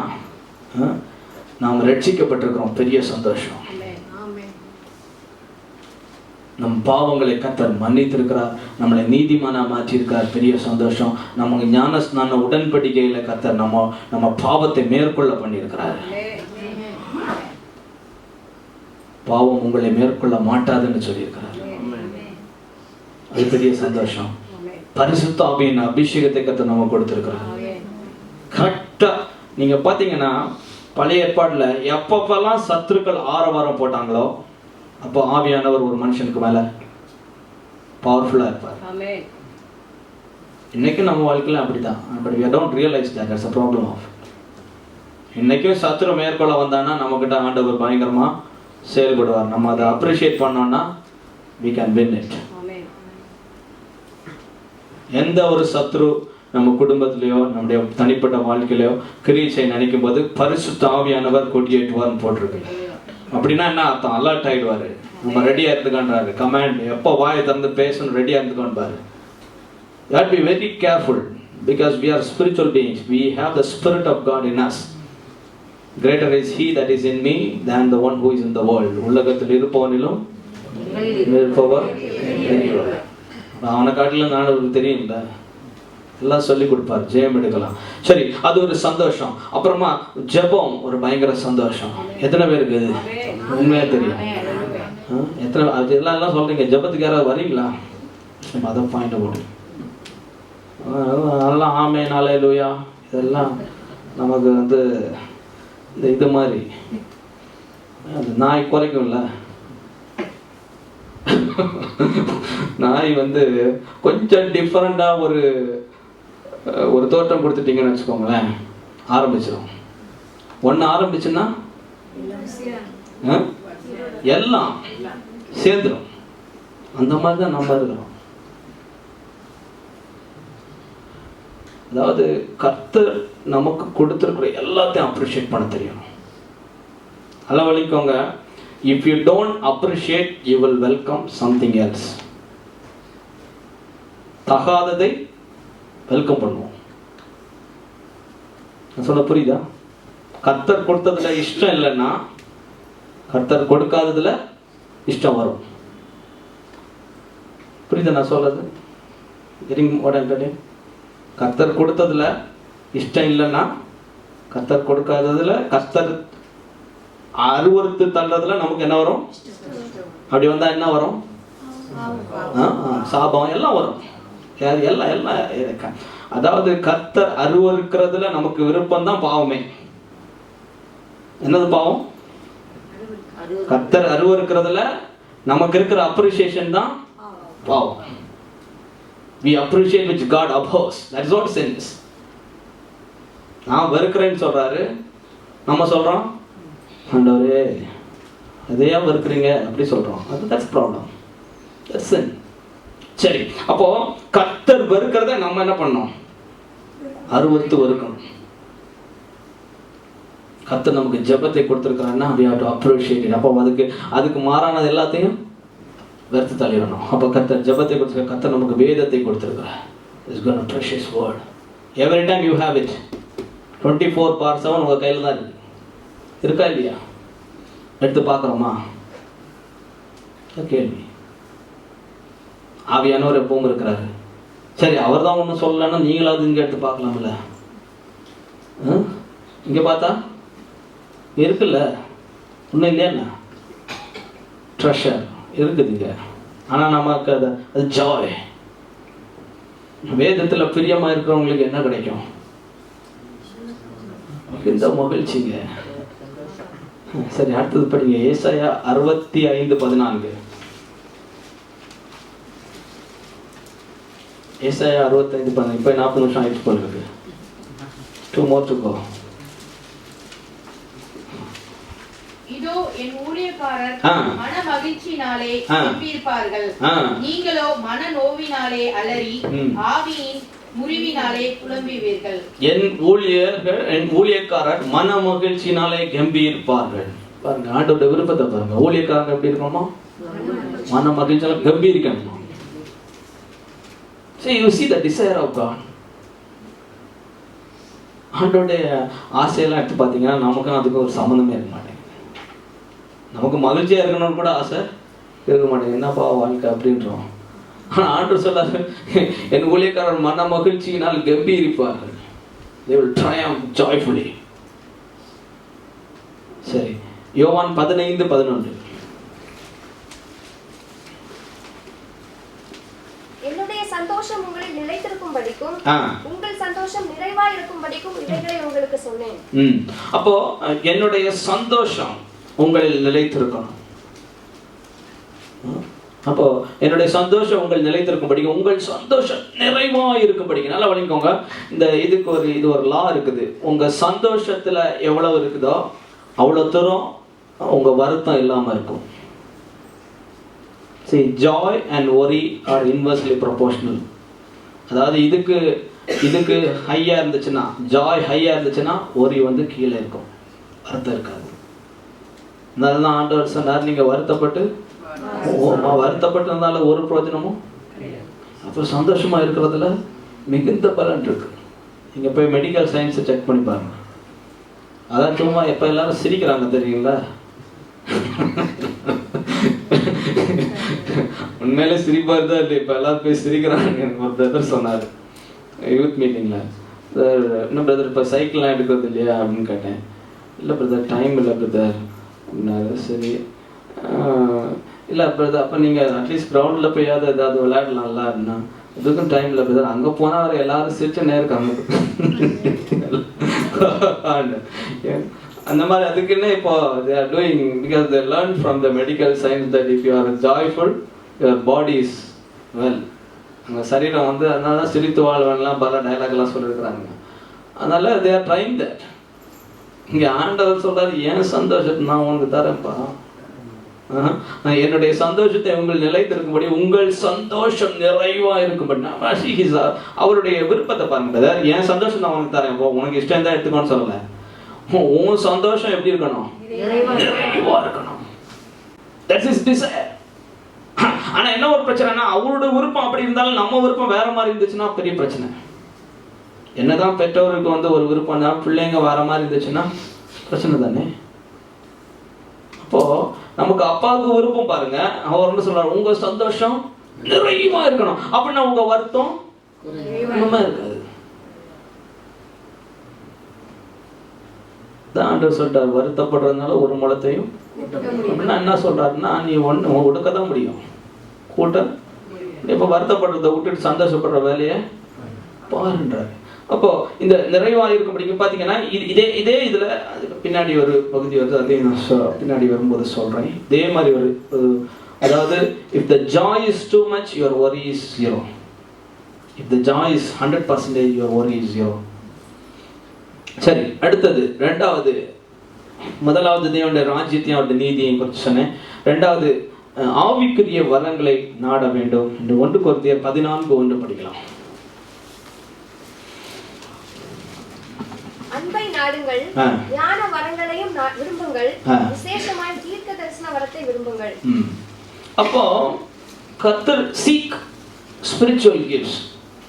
நாம் ரட்சிக்கப்பட்டிருக்கிறோம், பெரிய சந்தோஷம். நம் பாவங்களை கர்த்தர் மன்னித்திருக்கிறார், நம்மளை நீதிமானா மாற்றியிருக்கார், பெரிய சந்தோஷம். நமக்கு ஞானஸ்நான உடன்படிக்கையில கர்த்தர் நம்ம பாவத்தை மேற்கொள்ள பண்ணியிருக்கிறார். பாவம் உங்களை மேற்கொள்ள மாட்டாதுன்னு சொல்லியிருக்கிறார். அது பெரிய சந்தோஷம். பரிசுத்த ஆவியின் அபிஷேகத்தை கர்த்தர் நம்ம கொடுத்திருக்கிறார். கரெக்டா நீங்க பாத்தீங்கன்னா பழைய ஏற்பாடுல எப்பப்பெல்லாம் சத்துருக்கள் ஆரவாரம் போட்டாங்களோ அப்போ ஆவியானவர் ஒரு மனுஷனுக்கு மேல பவர்ஃபுல்லா இருப்பார். இன்னைக்கு நம்ம வாழ்க்கையில அப்படிதான். But we don't realize that that's a problem of. இன்னைக்கும் சத்துரு மேற்கொள்ள வந்தானா நம்ம கிட்ட ஆண்டவர் பயங்கரமா செயல்படுவார். நம்ம அதை அப்ரிஷியேட் பண்ணோம்னா we can win it. எந்த ஒரு சத்துரு நம்ம குடும்பத்திலேயோ நம்முடைய தனிப்பட்ட வாழ்க்கையிலையோ கிரியை செய்ய நினைக்கும் போது பரிசுத்த ஆவியானவர் கொடியேற்றுவார்னு போட்டிருக்கு. அப்படின்னா என்ன அர்த்தம்? அலர்ட் ஆயிடுவாரு, நம்ம ரெடியா இருந்துக்கான்றாரு. கமாண்ட் எப்போ வாயை திறந்து பேசணும், ரெடியா இருந்துக்கான்பாரு. You have to be very careful because we are spiritual beings. We have the Spirit of God in us. Greater is He that is in me than the one who is in the world. உலகத்தில் இருப்பவனிலும் இருப்பவர் பெரியவர். அவனை காட்டிலும் நான் தெரியும்ல, எல்லாம் சொல்லி கொடுப்பார், ஜெயம் எடுக்கலாம். சரி, அது ஒரு சந்தோஷம். அப்புறமா ஜெபம் ஒரு பயங்கர சந்தோஷம். எத்தனை பேருக்கு இது உண்மையா தெரியும்? எத்தனை எல்லாம் சொல்றீங்க, ஜெபத்துக்கு யாராவது வரீங்களா? அதான் பாயிண்ட் போட்டு நல்லா ஆமே ஹல்லேலூயா இதெல்லாம் நமக்கு இந்த இது மாதிரி நாய் குறைக்கும்ல. நாய் கொஞ்சம் டிஃபரெண்டா ஒரு தோட்டம் கொடுத்துட்டீங்கன்னு வச்சுக்கோங்களேன், ஆரம்பிச்சிடும். ஒன்று ஆரம்பிச்சுன்னா எல்லாம் சேர்ந்துடும். அந்த மாதிரி தான் நம்ம இருக்கிறோம். அதாவது கர்த்தர் நமக்கு கொடுத்துருக்குற எல்லாத்தையும் அப்ரிஷியேட் பண்ண தெரியும். அளவழிக்கோங்க. If you don't appreciate, you will welcome something else. தகாததை வெல்கம் பண்ணுவோம். நான் சொல்ல புரியுதா? கர்த்தர் கொடுத்ததுல இஷ்டம் இல்லைன்னா கர்த்தர் கொடுக்காததுல இஷ்டம் வரும். புரியுதா நான் சொல்றது? கர்த்தர் கொடுத்ததுல இஷ்டம் இல்லைன்னா கர்த்தர் கொடுக்காததுல, கர்த்தர் அருவருத்து தள்ளுறதுல நமக்கு என்ன வரும்? அப்படி வந்தா என்ன வரும்? சாபம் எல்லாம் வரும். எல்லாம் அதாவது கர்த்தர் அருவருக்கிறதுல நமக்கு விருப்பம் தான் பாவமே. என்னது பாவம்? கர்த்தர் அருவருக்கிறதுல நமக்கு இருக்கிற அப்ரிசியேஷன் தான் பாவம். We appreciate which God abhors. That is what sin is. நான் வெறுக்கிறேன்னு சொல்றாரு, நம்ம சொல்றோம் ஆண்டவரே அதையா வெறுக்கிறீங்க அப்படி சொல்றோம். that's problem. That's sin. சரி, அப்போ கர்த்தர் வெறுக்கிறத நம்ம என்ன பண்ணோம்? அருவருத்து வெறுக்கணும். கர்த்தர் நமக்கு ஜெபத்தை கொடுத்திருக்கிறாருன்னா we have to appreciate it. அப்போ அதுக்கு மாறானது எல்லாத்தையும் வெறுத்து தள்ளிடணும். அப்போ கர்த்தர் ஜெபத்தை கொடுத்திருக்க, கர்த்தர் நமக்கு வேதத்தை கொடுத்திருக்கிறார். It's going to precious word. Every time you have it, 24/7 உங்க கையில தான் இருக்கு. இருக்கா இல்லையா? எடுத்து பார்க்குறோமா? கேள்வி. ஆவியானவர் எப்பவும் இருக்கிறாரு. சரி, அவர் தான் ஒன்றும் சொல்லலைன்னா நீங்களாவது இங்கே எடுத்து பார்க்கலாம்ல. இங்கே பார்த்தா இருக்குல்ல, ஒன்றும் இல்லையா? ட்ரெஷர் இருக்குதுங்க. ஆனால் நமக்கு அது ஜாய். வேதத்தில் பிரியமாக இருக்கிறவங்களுக்கு என்ன கிடைக்கும்? இந்த மகிழ்ச்சிங்க. சரி, அடுத்தது படிங்க. ஏசாயா 65:14. ஏசாயா 65 பாருங்க. இப்போ 40 நிமிஷம் ஆயிடுச்சு போல இருக்கு. 2 more to go. இதோ என் ஊழியக்காரர் மன மகிழ்ச்சியினாலே கெம்பீரிப்பார்கள். நீங்களோ மன நோவினாலே அலறி ஆவியின் முறிவினாலே புலம்புவீர்கள். என் ஊழியக்காரர் மன மகிழ்ச்சியினாலே கம்பீரிப்பார்கள். பாருங்க, ஆண்டவருடைய விருப்பத்தை பாருங்க. ஊழியக்காரங்க எப்படி இருக்கணுமா? மன மகிழ்ச்சியால கம்பீரிக்கணும். So you see the desire of God. ஆண்டவருடைய ஆசையெல்லாம் எடுத்து பார்த்தீங்கன்னா நமக்கும் அதுக்கு ஒரு சம்மந்தமே இருக்க மாட்டேங்குது. நமக்கு மகிழ்ச்சியா இருக்கணும்னு கூட ஆசை இருக்க மாட்டேங்குது. என்னப்பா வாழ்க்கை அப்படின்றோம். ஆனால் ஆண்டவர் சொல்லாரு, என் ஊழியக்காரர் மன மகிழ்ச்சியினால் கம்பீரிப்பார்கள். They will triumph joyfully. சரி, யோவான் 15:11. என்னுடைய சந்தோஷம் உங்களில் நிலைத்திருக்கும்படிக்கும் உங்கள் சந்தோஷம் நிறைவாய் இருக்கும்படிக்கும் இவைகளை உங்களுக்கு சொன்னேன். அப்போ என்னுடைய சந்தோஷம் உங்களில் நிலைத்திருக்கணும். அப்போ என்னுடைய சந்தோஷம் உங்கள் நிலைத்திருக்கும்படி, உங்கள் சந்தோஷம் நிறைவாக இருக்கும்படிக்கு. நல்லா வலிக்கோங்க. இது ஒரு லா இருக்குது. உங்க சந்தோஷத்துல எவ்வளவு இருக்குதோ அவ்வளவு தூரம் உங்க வருத்தம் இல்லாம இருக்கும். See, joy and worry are inversely proportional. அதாவது இதுக்கு ஹையா இருந்துச்சுன்னா, ஜாய் ஹையா இருந்துச்சுன்னா worry வந்து கீழே இருக்கும், வருத்தம் இருக்காது. அதனால ஆண்டவர் சொன்னார், நீங்க வருத்தப்பட்டதுனால ஒரு பிரயோஜனமும், அப்புறம் சந்தோஷமா இருக்கிறதுல மிகுந்த பலன் இருக்கு. நீங்க போய் மெடிக்கல் சயின்ஸை செக் பண்ணி பாருங்க. அதான் சும்மா எப்ப எல்லாரும் சிரிக்கிறாங்க தெரியுங்களா? உண்மையிலே சிரிப்பா இருந்தா இல்லை, இப்ப எல்லாரும் போய் சிரிக்கிறாங்க. எனக்கு ஒரு பிரதர் சொன்னாரு யூத் மீட்டிங்ல, என்ன பிரதர் இப்ப சைக்கிள்லாம் எடுக்கிறது இல்லையா அப்படின்னு கேட்டேன். இல்லை பிரதர், டைம் இல்லை பிரதர் அப்படின்னாரு. சரி, இல்லை பிரதர், அப்போ நீங்கள் அட்லீஸ்ட் கிரவுண்டில் போயாவது ஏதாவது விளையாடலாம்ல அப்படின்னா, அதுக்கும் டைம் இல்லை பிரதர். அங்கே போனால் அவர் எல்லாரும் சிரிச்சுன்னே இருக்காங்க. அந்த மாதிரி அதுக்குன்னு இப்போ they are doing, because they learned from the medical science that if you are joyful, your body is well. உங்கள் சரீரம் வந்து அதனால தான் சிரித்து வாழ்வெல்லாம் பல டைலாக்லாம் சொல்லியிருக்கிறாங்க. அதனால they are trying that. இங்கே ஆண்டவர் சொல்றாரு, ஏன் சந்தோஷத்தை நான் உனக்கு தரேன்ப்பா, என்னுடைய சந்தோஷத்தை உங்கள் நிலைத்திருக்கும்படி, உங்கள் சந்தோஷம் நிறைவா இருக்கும்படி. அவருடைய விருப்பத்தை பாருங்க. என் சந்தோஷம் நான் உனக்கு தரேன், உனக்கு இஷ்டம் தான் எடுத்துக்கோன்னு சொல்லல. உன் சந்தோஷம் எப்படி இருக்கணும்? நிறைவா இருக்கணும். That's his desire. ஆனா என்ன ஒரு பிரச்சனைனா, அவருடைய விருப்பம் அப்படி இருந்தாலும் நம்ம விருப்பம் வேற மாதிரி இருந்துச்சுன்னா பெரிய பிரச்சனை. என்னதான் பெற்றோருக்கு வந்து ஒரு விருப்பம் தான், பிள்ளைங்க வேற மாதிரி இருந்துச்சுன்னா பிரச்சனை தானே. அப்போ நமக்கு அப்பாவுக்கு விருப்பம் பாருங்க, அவர் என்ன சொல்றாரு, உங்க சந்தோஷம் நிறைவா இருக்கணும். அப்படின்னா உங்க வருத்தம் இருக்காது. ஆண்டவர் சொல்றாரு, வருத்தப்படுறதுனால ஒரு முளத்தையும் அப்படின்னா என்ன சொல்றாருன்னா, நீ ஒண்ணு ஒடுக்க தான் முடியும், கூட்ட. இப்ப வருத்தப்படுறதை விட்டுட்டு சந்தோஷப்படுற வேலையை பாருன்றாரு. அப்போ இந்த நிறைவா இருக்கும்படிக்கு பாத்தீங்கன்னா, இதே இதுல பின்னாடி ஒரு பகுதி வருது, அதே நான் பின்னாடி வரும்போது சொல்றேன். இதே மாதிரி ஒரு அதாவது, if the joy is too much, your worry is zero. If the joy is 100%, your worry is zero. சரி, அடுத்தது முதலாவது தேவனுடைய ராஜ்யத்தையும் அவருடைய நீதியையும் குறித்து சொன்னேன். ரெண்டாவது, ஆவிக்குரிய வரங்களை நாட வேண்டும் என்று 1 கொரிந்தியர் 14:1 படிக்கலாம். அன்பை நாடுங்கள், ஞான வரங்களையும் விரும்புங்கள், விசேஷமாய் தீர்க்க தரிசன வரத்தை விரும்புங்கள். அப்போ கர்த்தர் seek spiritual gifts,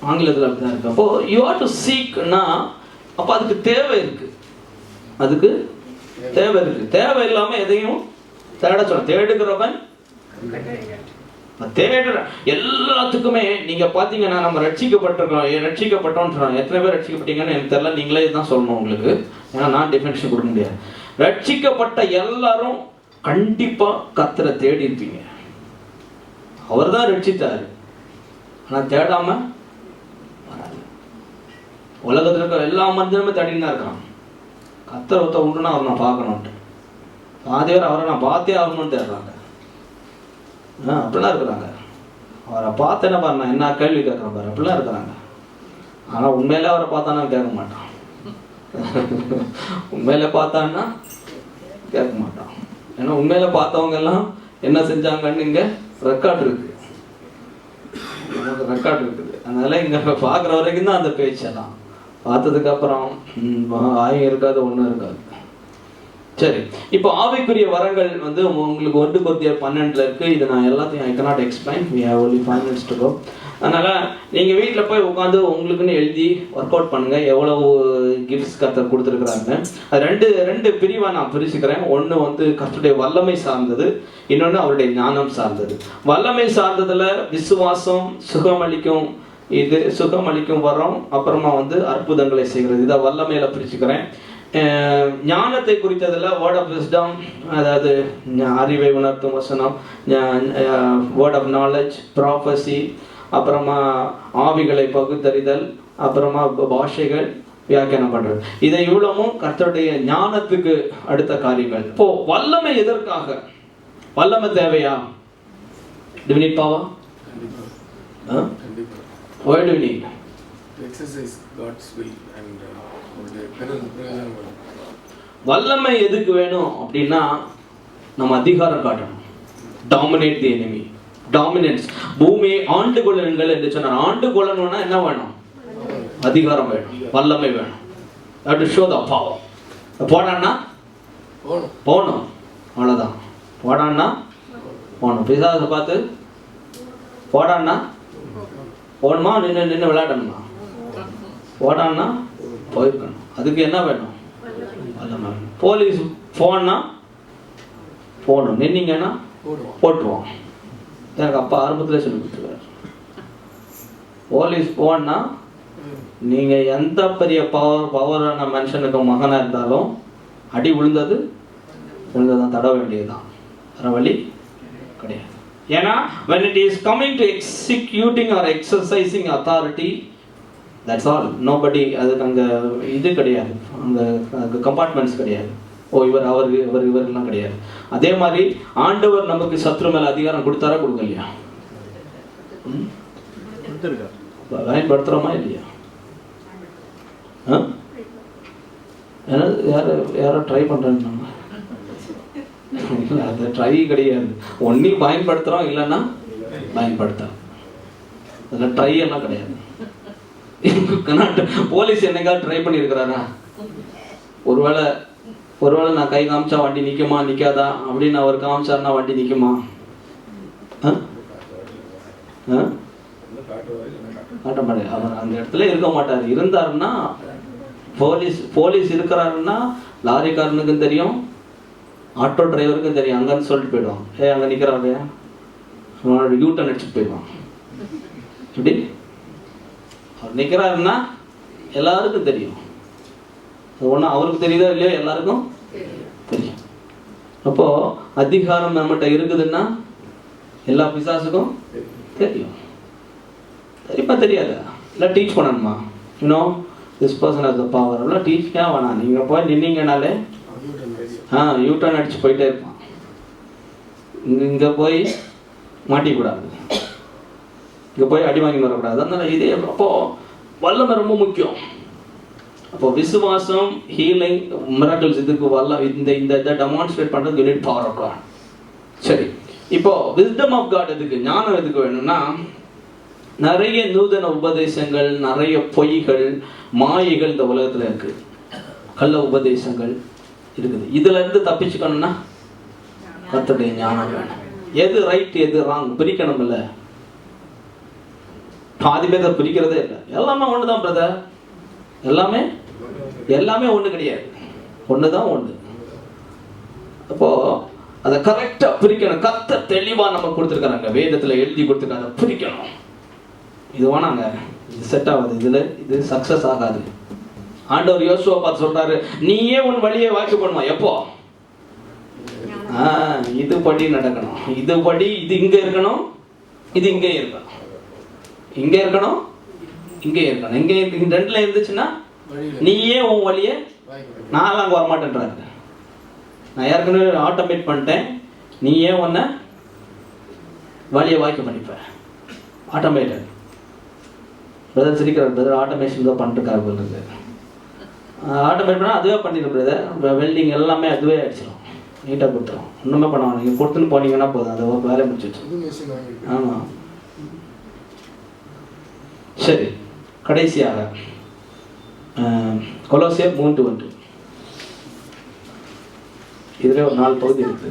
ஆங்கிலத்தில் அப்படிதான் இருக்கு. அப்போ you are to seekனா, அப்போ அதுக்கு தேவை இருக்கு. தேவை இல்லாம எதையும் தேட சொல்ல. தேடுகிறவன் தேடுற எல்லாத்துக்குமே நீங்க பாத்தீங்கன்னா, நம்ம ரட்சிக்கப்பட்டோம். எத்தனை பேர் ரட்சிக்கப்பட்டீங்கன்னு எனக்கு தெரியல, நீங்களே தான் சொல்லணும் உங்களுக்கு, ஏன்னா நான் டெஃபினிஷன் கொடுக்க முடியாது. ரட்சிக்கப்பட்ட எல்லாரும் கண்டிப்பா கர்த்தரை தேடி இருப்பீங்க. அவர் தான் ரட்சித்தாரு, ஆனா தேடாம வராது. உலகத்துல இருக்க எல்லா மனிதனுமே தேடின்னு தான் இருக்கான். கர்த்தர் ஒருத்த உண்டுன்னா அவர் நான் பார்க்கணும்ட்டு, பாதி பேர் அவரை நான் பார்த்தே ஆகணும்னு தேடுறாங்க. அப்படிலாம் இருக்கிறாங்க. அவரை பார்த்து என்ன பாருண்ணா என்ன கேள்வி கேட்குறேன் பாரு, அப்படிலாம் இருக்கிறாங்க. ஆனால் உண்மையிலே அவரை பார்த்தானா கேட்க மாட்டான். உண்மையில பார்த்தான்னா கேட்க மாட்டான். ஏன்னா உண்மையில பார்த்தவங்க எல்லாம் என்ன செஞ்சாங்கன்னு இங்க ரெக்கார்டு இருக்கு, நமக்கு ரெக்கார்டு இருக்குது. அதனால இங்க பார்க்குற வரைக்கும் தான் அந்த பேச்செல்லாம். பார்த்ததுக்கு அப்புறம் ஆயம் இருக்காது, ஒன்றும் இருக்காது. சரி, இப்போ ஆவிக்குரிய வரங்கள் வந்து உங்களுக்கு 1 கொரிந்தியர் 12 இருக்கு. இது நான் எல்லாத்தையும் ஐ cannot explain, we have only 5 minutes to go. அதனால நீங்க வீட்டில் போய் உட்காந்து உங்களுக்குன்னு எழுதி ஒர்க் அவுட் பண்ணுங்க எவ்வளவு கிஃப்ட்ஸ் கர்த்தர் கொடுத்துருக்குறாங்க. அது ரெண்டு பிரிவாக நான் பிரிச்சுக்கிறேன். ஒன்று வந்து கர்த்தருடைய வல்லமை சார்ந்தது, இன்னொன்று அவருடைய ஞானம் சார்ந்தது. வல்லமை சார்ந்ததுல விசுவாசம், சுகமளிக்கும் வரம், அப்புறமா வந்து அற்புதங்களை செய்கிறது, இதை வல்லமையில பிரிச்சுக்கிறேன். ஞானத்தை குறித்ததுல வேர்ட் ஆஃப் விஸ்டம், அதாவது அறிவை உணர்த்தும் வசனம், வேர்ட் ஆஃப் நாலேஜ், ப்ராஃபஸி, அப்புறமா ஆவிகளை பகுத்தறிதல், அப்புறமா பாஷைகள், வியாக்கியானம் பண்றது. இதை இவ்வளவும் கர்த்தருடைய ஞானத்துக்கு அடுத்த காரியங்கள். இப்போ வல்லமை எதற்காக? வல்லமை தேவையா? Do we need power? Why do we need? To exercise God's will and வல்லமை எதுக்கு வேணும் அப்படின்னா நம்ம அதிகாரம் காட்டணும். டாமினேட் தி எனிமி, டாமினன்ஸ். பூமியை ஆண்டு கொள்ளுங்கள் என்று சொன்னார். ஆண்டு கொள்ளணும்னா என்ன வேணும்? அதிகாரம் வேணும், வல்லமை வேணும். That to show the power. போடான்னா போகணும், அவ்வளோதான். போடான்னா போகணும். பிசாசை பார்த்து போடான்னா போகணுமா, நின்று விளையாடணுமா? போடான்னா போயிருக்கணும். அதுக்கு என்ன வேணும்? வல்லமை வேணும். போலீஸ் போனா போகணும், நின்னீங்கன்னா போட்டுருவோம். எனக்கு அப்பா ஆரம்பத்தில் சொல்லி கொடுத்துருக்காரு. போலீஸ் போனா நீங்க எந்த பெரிய பவரான மனுஷனுக்கு மகனா இருந்தாலும் அடி விழுந்ததான் தட வேண்டியதுதான், வேற வழி கிடையாது. ஏன்னா when it is coming to executing or exercising authority, that's all. nobody, அதுக்கு அங்க இது கிடையாது, அங்க கம்பார்ட்மெண்ட்ஸ் கிடையாது. இவரெல்லாம் கிடையாது. அதே மாதிரி ஆண்டவர் நமக்கு சத்ரு மேல அதிகாரம் கொடுத்தாரா, கொடுக்கலையா? பயன்படுத்துறோமா இல்லையா? யாரோ ட்ரை பண்றாங்க. அது ட்ரை கிடையாது. ஒன்னி பயன்படுத்துறோம், இல்லைன்னா பயன்படுத்துறோம். அதில் ட்ரை எல்லாம் கிடையாது. போலீஸ் என்னைக்காவது ட்ரை பண்ணியிருக்கிறாரா? ஒருவேளை நான் கை காமிச்சா வண்டி நிற்குமா நிற்காதா அப்படின்னு அவர் காமிச்சாருன்னா வண்டி நிற்குமா? காட்ட மாட்டார். அவர் அந்த இடத்துல இருக்க மாட்டார். இருந்தாருன்னா போலீஸ் இருக்கிறாருன்னா லாரிக்காரனுக்கும் தெரியும், ஆட்டோ டிரைவருக்கும் தெரியும். அங்கன்னு சொல்லிட்டு போயிடுவான், அங்கே நிற்கிறாரு, யூட்டன் அடிச்சுட்டு போயிடுவான். இப்படி அவர் நிற்கிறாருன்னா எல்லாருக்கும் தெரியும். ஒன்றும் அவருக்கு தெரியுதோ இல்லையோ, எல்லாருக்கும் தெரியும். அப்போ அதிகாரம் நம்மகிட்ட இருக்குதுன்னா எல்லா பிசாசுக்கும் தெரியும். தெரியுமா தெரியாது? இல்லை டீச் பண்ணணுமா? இன்னும் this person has the power. அப்படிலாம் டீச் வேணாம். நீங்கள் போய் நின்னீங்கனாலே யூட்டர்ன் அடிச்சு போயிட்டே இருப்பான். இங்கே போய் மாட்டிக்கூடாது, இங்கே போய் அடி வாங்கி வரக்கூடாது. அதனால இதே அப்போ வல்லமை ரொம்ப முக்கியம். அப்போ விசுவாசம், ஹீலிங், மிராக்கிள்ஸ், இதுக்கு இந்த டெமான்ஸ்ட்ரேட் பண்ணுறது யூனிட் பவர் ஆஃப் காட். சரி, இப்போ விஸ்டம் ஆஃப் காட் எதுக்கு, ஞானம் எதுக்கு வேணும்னா, நிறைய நூதன உபதேசங்கள், நிறைய பொய்கள், மாயைகள் இந்த உலகத்தில் இருக்கு. கள்ள உபதேசங்கள் இருக்குது. இதுல இருந்து தப்பிச்சுக்கணும்னா கர்த்தருடைய ஞானம் வேணும். எது ரைட் எது ராங் பிரிக்கணும். இல்லை, பாதி பேரை பிரிக்கிறதே இல்லை. எல்லாமே ஒண்ணுதான் பிரதர், எல்லாமே ஒண்ணு கிடையாது, ஒண்ணுதான் ஒண்ணு. அப்போ அதை கரெக்டா பிரிக்கணும். கர்த்தர் தெளிவா நம்ம கொடுத்துருக்காங்க, வேதத்துல எழுதி கொடுத்துருக்காங்க, பிரிக்கணும். இது வேணாங்க, இது செட் ஆகாது, இது சக்சஸ் ஆகாது. ஆண்டவர் யோசுவா பார்த்து சொல்றாரு, நீயே உன் வழியை வாக்கு பண்ணுவா. எப்போ? இதுபடி நடக்கணும், இதுபடி, இது இங்க இருக்கணும், இது இங்கே இருக்கணும், இங்க இருக்கணும், இங்கே இருக்கணும். இங்க ரெண்டுல இருந்துச்சுன்னா நீயே உன் வழியை, நான் அங்க வரமாட்டேன்றாரு. நான் ஏற்கனவே ஆட்டோமேட் பண்ணிட்டேன், நீயே உன்னை வழியை வாய்க்க பண்ணிப்ப. ஆட்டோமேட்டட். பிரதர் சிரிக்கிறார், பிரதர் ஆட்டோமேஷன் தான் பண்ணிட்டுருக்காரு போல இருக்கு. ஆட்டோமேட் பண்ணால் அதுவே பண்ணிடும் பிரதர். வெல்டிங் எல்லாமே அதுவே அடிச்சிடும், நீட்டாக கொடுத்துரும். ஒன்றுமே பண்ணுவாங்க, நீங்கள் கொடுத்துன்னு போனீங்கன்னா போதும், அதை வேலையை முடிச்சிச்சு. ஆமாம். சரி, கடைசியாக கொலோசியர் 3:1. இதுல ஒரு 4 பகுதி இருக்கு.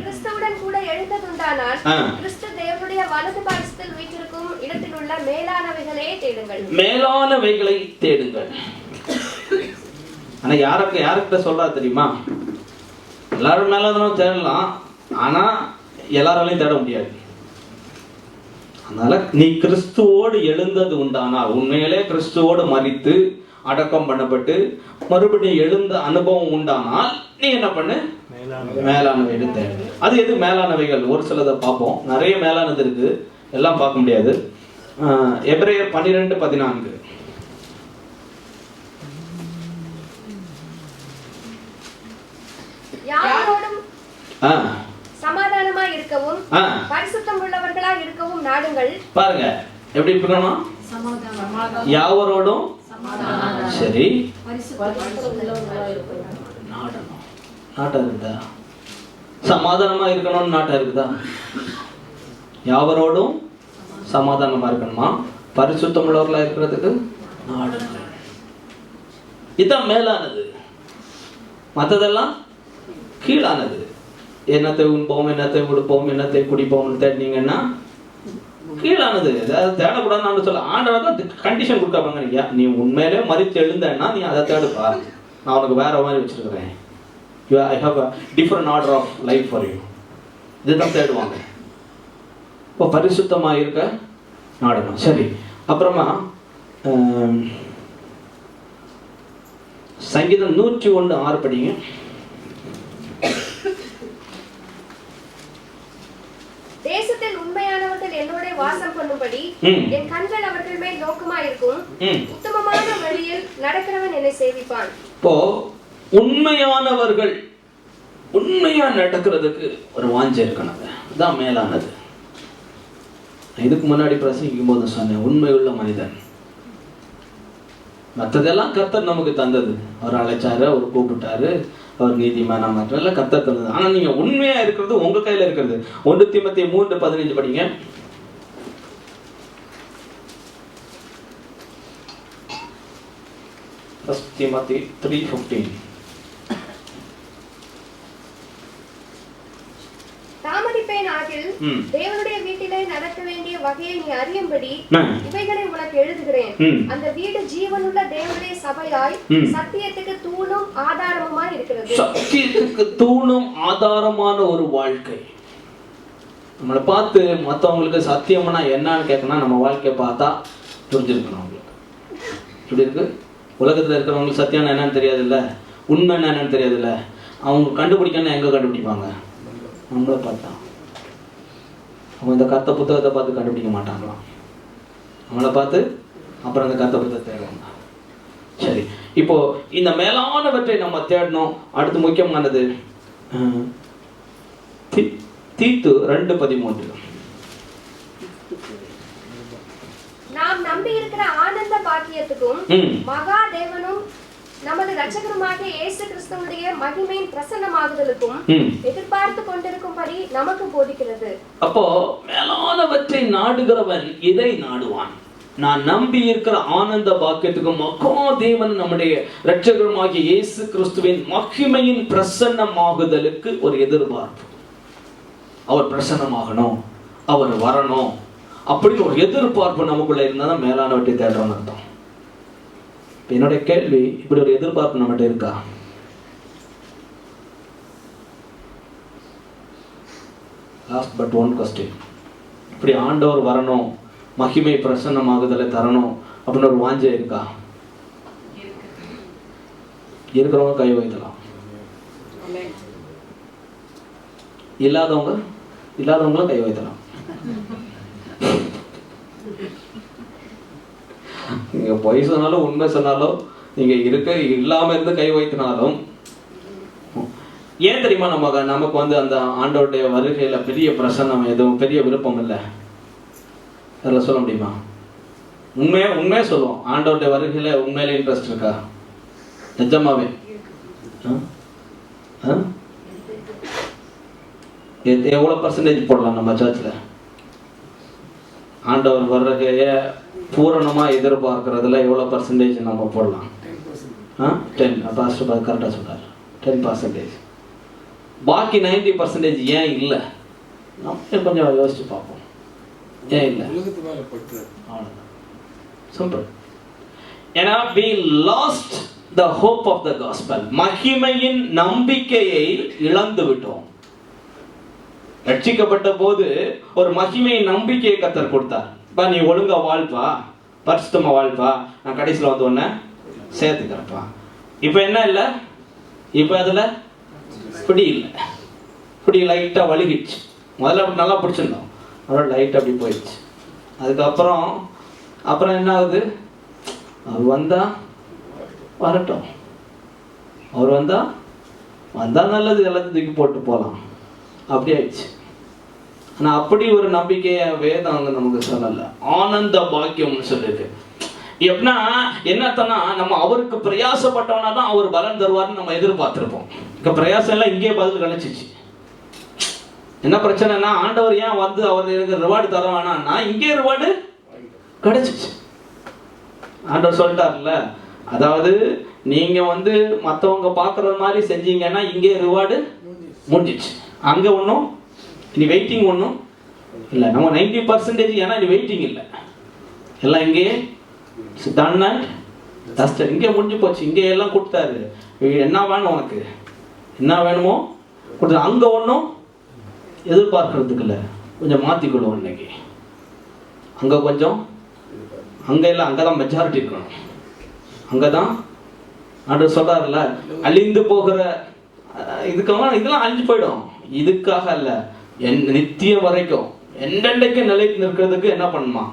கிறிஸ்துவுடன் கூட எழுந்ததுண்டானால் கிறிஸ்து தேவனுடைய வலது பாரிசத்தில் வீற்றிருக்கும் இடத்தில் உள்ள மேலானவைகளை தேடுங்கள். மேலானவைகளை தேடுங்கள். ஆனா யாருக்கு சொல்றா தெரியுமா? எல்லாரும் மேலானவங்க தேடலாம், ஆனா எல்லாராலையும் தேட முடியாது. அதனால நீ கிறிஸ்துவோடு எழுந்தது உண்டானால், உண்மையிலே கிறிஸ்துவோடு மரித்து அடக்கம் பண்ணப்பட்டு மறுபடியும் எழுந்த அனுபவம் உண்டானால் நீ என்ன பண்ணு? மேலானவைகள் தேடு. அது எது மேலானவைகள்? ஒரு சிலதை பார்ப்போம். நிறைய மேலானது இருக்கு, எல்லாம் பார்க்க முடியாது. எபிரேயர் 12:14. யாரோடும் சமாதானமாய் இருக்கவும் பரிசுத்தம் உள்ளவர்களாய் இருக்கவும் நாடுங்கள். பாருங்க எப்படி இருக்கணும்? யாவரோடும். சரி, நாட்டா இருக்குதா? சமாதானமா இருக்கணும்னு நாட்டா இருக்குதா? யாவரோடும் சமாதானமா இருக்கணுமா? பரிசுத்தம் உள்ளவர்களா இருக்கிறதுக்கு நாடுங்கள். இதுதான் மேலானது, மற்றதெல்லாம் கீழானது. என்னத்தை உண்போம், என்னத்தை உடுப்போம், என்னத்தை குடிப்போம்னு தேடினீங்கன்னா கீழானது. ஏதாவது தேடக்கூடாதுன்னு சொல்ல ஆண்டவர் தான் கண்டிஷன் கொடுக்காப்பாங்க. ஐயா, நீ உண்மையிலே மறித்து எழுந்தேன்னா நீ அதை தேடுப்பா, நான் உனக்கு வேற மாதிரி வச்சிருக்கிறேன். I have a different order of life for you. இதுதான் தேடுவாங்க. இப்போ பரிசுத்தமாக இருக்க நாடகம். சரி, அப்புறமா சங்கீதம் 101:6 படிங்க. தேசத்தில் உண்மையானவர்கள் என்னோட வாசம் பண்ணும்படி என் கண்கள் அவர்கள் மேல் நோக்கமாயிருக்கும். உத்தமமான வழியில் நடக்கிறவன் என்னை சேவிப்பான். இப்போ உண்மையானவர்கள் உண்மையா நடக்கிறதுக்கு ஒரு வாஞ்சை இருக்கணும், அதுதான் மேலானது. இதுக்கு முன்னாடி பிரசங்கிக்கும் போது சொன்னேன், உண்மையுள்ள மனிதன். மற்றதெல்லாம் கர்த்தர் நமக்கு தந்தது. அவர் அழைச்சாரு, அவர் கூப்பிட்டாரு, அவர் நீதிமானா மாற்றல கர்த்தர் தந்தது. ஆனா நீங்க உண்மையா இருக்கிறது உங்க கையில இருக்கிறது. 1 தீமோத்தேயு 3:15 படிங்க. 1 தீமோத்தேயு 3:15. தாமதிப்பேன் ஆகில் தேவனுடைய வீட்டிலே நடக்க வேண்டிய வகையை நீ அறியும்படி இவைகளை உனக்கு எழுதுகிறேன். அந்த வீடு ஜீவனுள்ள தேவனுடைய சபையாய் சத்தியத்துக்கு தூணும் ஆதாரமுமாய் இருக்கிறது. சத்தியத்துக்கு தூணும் ஆதாரமான ஒரு வாழ்க்கை. நம்மளை பார்த்து மற்றவங்களுக்கு சத்தியம்னா என்னன்னு கேட்கணும், நம்ம வாழ்க்கையை பார்த்தா புரிஞ்சிருக்கணும். அவங்களுக்கு இப்படி இருக்கு. உலகத்தில் இருக்கிறவங்களுக்கு சத்தியம் என்னன்னு தெரியாதுல்ல, உண்மை என்னன்னு தெரியாதுல்ல. அவங்க கண்டுபிடிக்கணும்னா எங்கே கண்டுபிடிப்பாங்க? நம்மளை பார்த்தா. அவங்க இந்த கர்த்த புத்தகத்தை பார்த்து கண்டுபிடிக்க மாட்டாங்களாம், நம்மளை பார்த்து அப்புறம் அந்த கர்த்த புத்தகத்தை தேடுவாங்க. சரி, இப்போ இந்த மேலானவற்றை நம்ம தேடணும். அடுத்து முக்கியமானது தீத்து 2:13. நாம் நம்பி இருக்கிற ஆனந்த பாக்கியத்துக்கும் மகா தேவனும் நமது இரட்சகருமாகிய இயேசு கிறிஸ்துவுடைய மகிமையின் பிரசன்னமாகுதலுக்கும் எதிர்பார்த்து கொண்டிருக்கும்படி நமக்கு போதிக்கிறது. அப்போ மேலானவற்றை நாடுகிறவன் இதை நாடுவான். நான் நம்பி இருக்கிற ஆனந்த பாக்கியத்துக்கும் மகா தேவன் நம்முடைய இரட்சகருமாகிய இயேசு கிறிஸ்துவின் மகிமையின் பிரசன்னமாகுதலுக்கு ஒரு எதிர்பார்ப்பு. அவர் பிரசன்னமாகணும், அவர் வரணும் அப்படின்னு ஒரு எதிர்பார்ப்பு நமக்குள்ள இருந்தாதான் மேலானவற்றை தேடுறோம்னு அர்த்தம். என்னுடைய கேள்வி, இப்படி ஒரு எதிர்பார்ப்பு நம்மகிட்ட இருக்கா? Last but one question. இப்படி ஆண்டவர் வரணும், மகிமை பிரசன்னமாகுதலை தரணும் அப்படின்னு ஒரு வாஞ்சை இருக்கா? இருக்கிறவங்க கை வைக்கலாம், இல்லாதவங்களும் கை வைக்கலாம். நீங்க பொய் சொன்னாலும் உண்மை சொன்னாலும் நீங்க இருக்க இல்லாம இருந்து கை வைத்தினாலும், ஏன் தெரியுமா நமக்கு வந்து அந்த ஆண்டவருடைய வருகையில பெரிய பிரசன்னம் எதுவும் பெரிய விருப்பம் இல்லை. அதில் சொல்ல முடியுமா? உண்மையாக சொல்லுவோம், ஆண்டவருடைய வருகையில் உண்மையிலே இன்ட்ரெஸ்ட் இருக்கா? நிஜமாவே எவ்வளோ பர்சன்டேஜ் போடலாம் நம்ம சர்ச்சில்? ஆண்டவர் வருகையை பூரணமாக எதிர்பார்க்கறதுல எவ்வளோ பர்சன்டேஜ் நம்ம போடலாம்? 10. பாஸ்டர் கரெக்டாக சொல்கிறார், 10%. பாக்கி 90% ஏன் இல்லை? நம்ம கொஞ்சம் யோசிச்சு பார்ப்போம், ஏன் இல்லை? அவ்வளோதான், சிம்பிள். ஏன்னா we lost the hope of the gospel. மகிமையின் நம்பிக்கையை இழந்து விட்டோம். ரட்சிக்கப்பட்ட போது ஒரு மகிமையின் நம்பிக்கையை கர்த்தர் கொடுத்தார். பா நீ ஒழுங்கா வாழ்ப்பா, பரிசுத்தமா வாழ்ப்பா, நான் கடைசியில் வந்து ஒன்ன சேர்த்துக்கிறப்பா. இப்போ என்ன இல்லை? இப்போ அதில் பிடி இல்லை, பிடி லைட்டாக வலிகிடுச்சு. முதல்ல அப்படி நல்லா பிடிச்சிருந்தோம், அதோட லைட்டாக அப்படி போயிடுச்சு. அப்புறம் என்ன ஆகுது? அவர் வந்தா வரட்டும், அவர் வந்தா நல்லது, எல்லாத்தையும் தூக்கி போட்டு போகலாம், அப்படி ஆயிடுச்சு. ஆனால் அப்படி ஒரு நம்பிக்கையை வேதம் அங்கே நமக்கு சொல்லலை. ஆனந்த பாக்கியம்னு சொல்லியிருக்கு. எப்படின்னா என்னத்தனா, நம்ம அவருக்கு பிரயாசப்பட்டோம்னா தான் அவர் பலன் தருவார்னு நம்ம எதிர்பார்த்துருப்போம். இப்போ பிரயாசம் எல்லாம் இங்கே பதில் கிடைச்சிச்சு. என்ன பிரச்சனைனா, ஆண்டவர் ஏன் வந்து அவர் எனக்கு ரிவார்டு தர வேணாம்னா இங்கே ரிவார்டு கிடைச்சிச்சு. ஆண்டவர் சொல்லிட்டார்ல, அதாவது நீங்க வந்து மற்றவங்க பார்க்குறது மாதிரி செஞ்சீங்கன்னா இங்கே ரிவார்டு முடிஞ்சிச்சு. அங்கே ஒன்றும் இனி வெயிட்டிங் ஒன்றும் இல்லை. நம்ம 90%, ஏன்னா இனி வெயிட்டிங் இல்லை, எல்லாம் இங்கே டன் அண்ட் டஸ்டட், இங்கே முடிஞ்சு போச்சு. இங்கே எல்லாம் கொடுத்தாரு, என்ன வேணும் உனக்கு, என்ன வேணுமோ கொடுத்தாரு. அங்கே ஒன்றும் எதிர்பார்க்கறதுக்கு இல்லை, கொஞ்சம் மாற்றிக்கொள்வோம் இன்னைக்கு. அங்கே கொஞ்சம், அங்கே இல்லை, அங்கே தான் மெஜாரிட்டி இருக்கணும். அங்கே தான் ஆண்டவர் சொல்றாருல்ல, அழிந்து போகிற இதுக்காக இதெல்லாம் அழிஞ்சு போயிடும், இதுக்காக அல்ல, நித்திய வரைக்கும் எண்டெண்டைக்கு நிலைத்து நிற்கிறதுக்கு என்ன பண்ணுமா?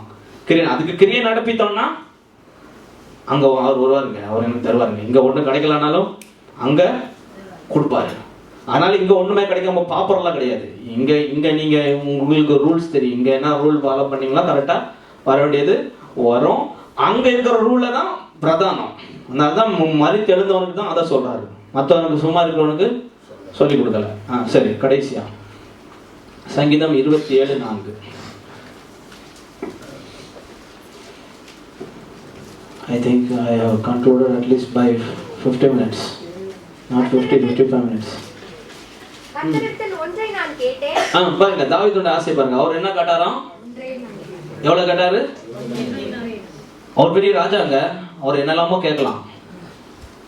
அதுக்கு கிரியை நடப்பித்தோம்னா அங்க அவர் வருவாருங்க, அவர் எனக்கு தருவாருங்க. இங்க ஒன்றும் கிடைக்கலனாலும் அங்க கொடுப்பாரு. அதனால இங்க ஒண்ணுமே கிடைக்காம பாப்பரெல்லாம் கிடையாது. இங்க நீங்க உங்களுக்கு ரூல்ஸ் தெரியும், இங்க என்ன ரூல் ஃபாலோ பண்ணீங்களா கரெக்டா வர வேண்டியது வரும். அங்க இருக்கிற ரூல்ல தான் பிரதானம். அதனாலதான் மறித்து எழுந்தவனுக்கு தான் அதை சொல்றாரு, மற்றவனுக்கு சும்மா இருக்கிறவனுக்கு சொல்லி கொடுக்கல. சரி, கடைசியா சங்கீதம் 27:4. I think I have concluded at least by 50 minutes, not 55 minutes. கர்த்தரிடத்தில் ஒன்றை நான் கேட்டேன். பாருங்க, தாவீதுடைய ஆசை பாருங்க. அவர் என்ன கேட்டாராம்? எவ்வளவு கேட்டாரு? அவர் பெரிய ராஜாங்க, அவர் என்னெல்லாமோ கேட்கலாம்.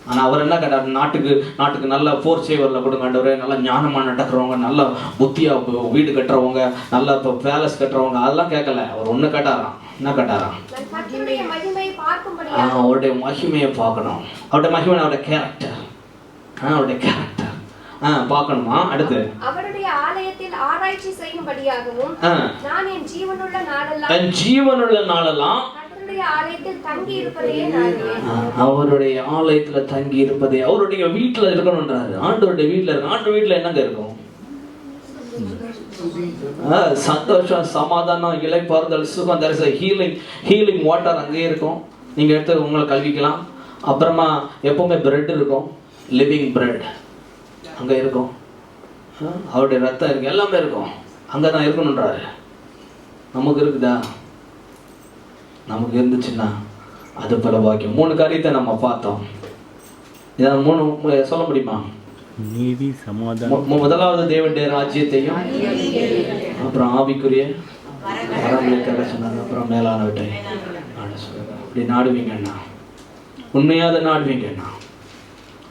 ஆனால் அவர் என்ன கேட்டார்? நாட்டுக்கு நல்ல போர் சேவரில் கொடுங்க ஆண்டவரே, நல்லா ஞானமாக நடக்கிறவங்க, நல்ல புத்தியாக வீடு கட்டுறவங்க, நல்ல இப்போ பேலஸ் கட்டுறவங்க, அதெல்லாம் கேட்கல. அவர் ஒன்று கேட்டாராம். என்ன கேட்டாராம்? அவருடைய மகிமையை பார்க்கணும். அவருடைய மகிமை, அவருடைய கேரக்டர், அவருடைய கேரக்டர் பார்க்கணுமா? அடுத்து அவருடைய ஆலயத்தில் ஆராய்ச்சி செய்யும்படியாகவும் நான் என் ஜீவனுள்ள நாளெல்லாம் ஆலயத்தில் தங்கி இருப்பதையே அவருடைய ஆலயத்துல தங்கி இருப்பதே, அவருடைய வீட்டுல இருக்கணும்ன்றாரு. ஆண்டவருடைய வீட்டுல இருக்கு. ஆண்டு வீட்டுல என்னங்க இருக்கும்? சந்தோஷம், சமாதானம், இளைப்பாறுதல், சுகம். there is a healing water அங்கே இருக்கும். நீங்க எடுத்து உங்களை கல்விக்கலாம். அப்புறமா எப்பவுமே பிரெட் இருக்கும், லிவிங் பிரெட் அங்க இருக்கும். அவருடைய ரத்தம் இருக்கு, எல்லாமே இருக்கும், அங்கதான் இருக்கணும்ன்றாரு. நமக்கு இருக்குதா? நமக்கு இருந்துச்சுன்னா அது பல பாக்கியம். 3 காரியத்தை நம்ம பார்த்தோம். இதான் 3 சொல்ல முடியுமா? நீதி, சமாதானம். முதலாவது தேவனுடைய ராஜ்யத்தையும், அப்புறம் ஆவிக்குரிய வரங்களை சொன்னாங்க, அப்புறம் மேலானவற்றை அப்படி நாடுவீங்கன்னா, உண்மையாத நாடுவீங்கன்னா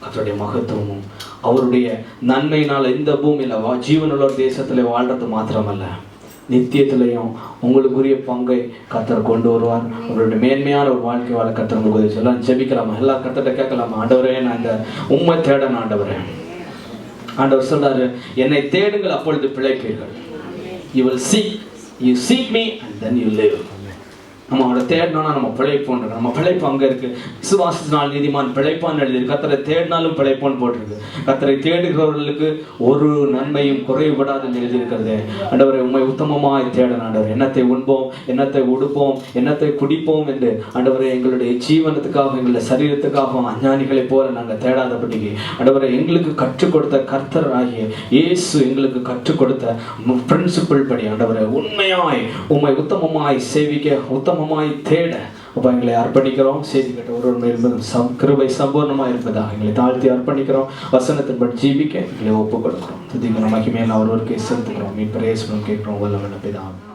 கர்த்தருடைய மகத்துவமும் அவருடைய நன்மையினால் இந்த பூமியில ஜீவனுள்ள தேசத்துல வாழ்றது மாத்திரமல்ல, நித்தியத்திலையும் உங்களுக்குரிய பங்கை கர்த்தர் கொண்டு வருவார். உங்களுடைய மேன்மையான ஒரு வாழ்க்கை வாழ கர்த்தர் உங்களுக்கு உதவி செய்யலாம். ஜெபிக்கலாமா? எல்லா கர்த்தர்கிட்ட கேட்கலாமா? ஆண்டவரே, நான் இந்த உம்மை தேடணும் ஆண்டவரே. ஆண்டவர் சொல்றாரு, என்னை தேடுங்கள், அப்பொழுது பிழைப்பீர்கள். You seek me and then you live. நம்ம அவரை தேடினோம்னா நம்ம பிழைப்போம். நம்ம பிழைப்பு அங்கே இருக்கு. விசுவாசத்தினால் நீதிமான் பிழைப்பான்னு எழுதியிருக்கு. கர்த்தரை தேடினாலும் பிழைப்போன்னு போட்டிருக்கு. கர்த்தரை தேடுகிறவர்களுக்கு ஒரு நன்மையும் குறைவுபடாதுன்னு எழுதியிருக்கிறது. ஆண்டவரை உண்மை உத்தமமாய் தேடணும். ஆண்டவர் என்னத்தை உண்போம், என்னத்தை உடுப்போம், என்னத்தை குடிப்போம் என்று ஆண்டவரை எங்களுடைய ஜீவனத்துக்காக, எங்களுடைய சரீரத்துக்காகவும் அஞ்ஞானிகளைப் போல நாங்கள் தேடாதபடிக்கு ஆண்டவரை எங்களுக்கு கற்றுக் கொடுத்த கர்த்தர் ஆகிய இயேசு எங்களுக்கு கற்றுக் கொடுத்த பிரின்சிபிள் படி ஆண்டவரை உண்மையாய் உண்மை உத்தமமாய் சேவிக்க, உத்தமமாய் தேட அப்போ எங்களை அர்ப்பணிக்கிறோம். செய்தி கேட்ட ஒரு மேலும் கிருபை சம்பூர்ணமாக இருப்பதாக எங்களை தாழ்த்தி அர்ப்பணிக்கிறோம். வசனத்தின்படி ஜீவிக்க எங்களை ஒப்புக் கொடுக்கிறோம். துதிக்கிற மகிமையில் ஒருவருக்கு செலுத்துக்கிறோம். மீ பிரேசனம் கேட்கிறோம். வல்லவல்ல பிதாவே.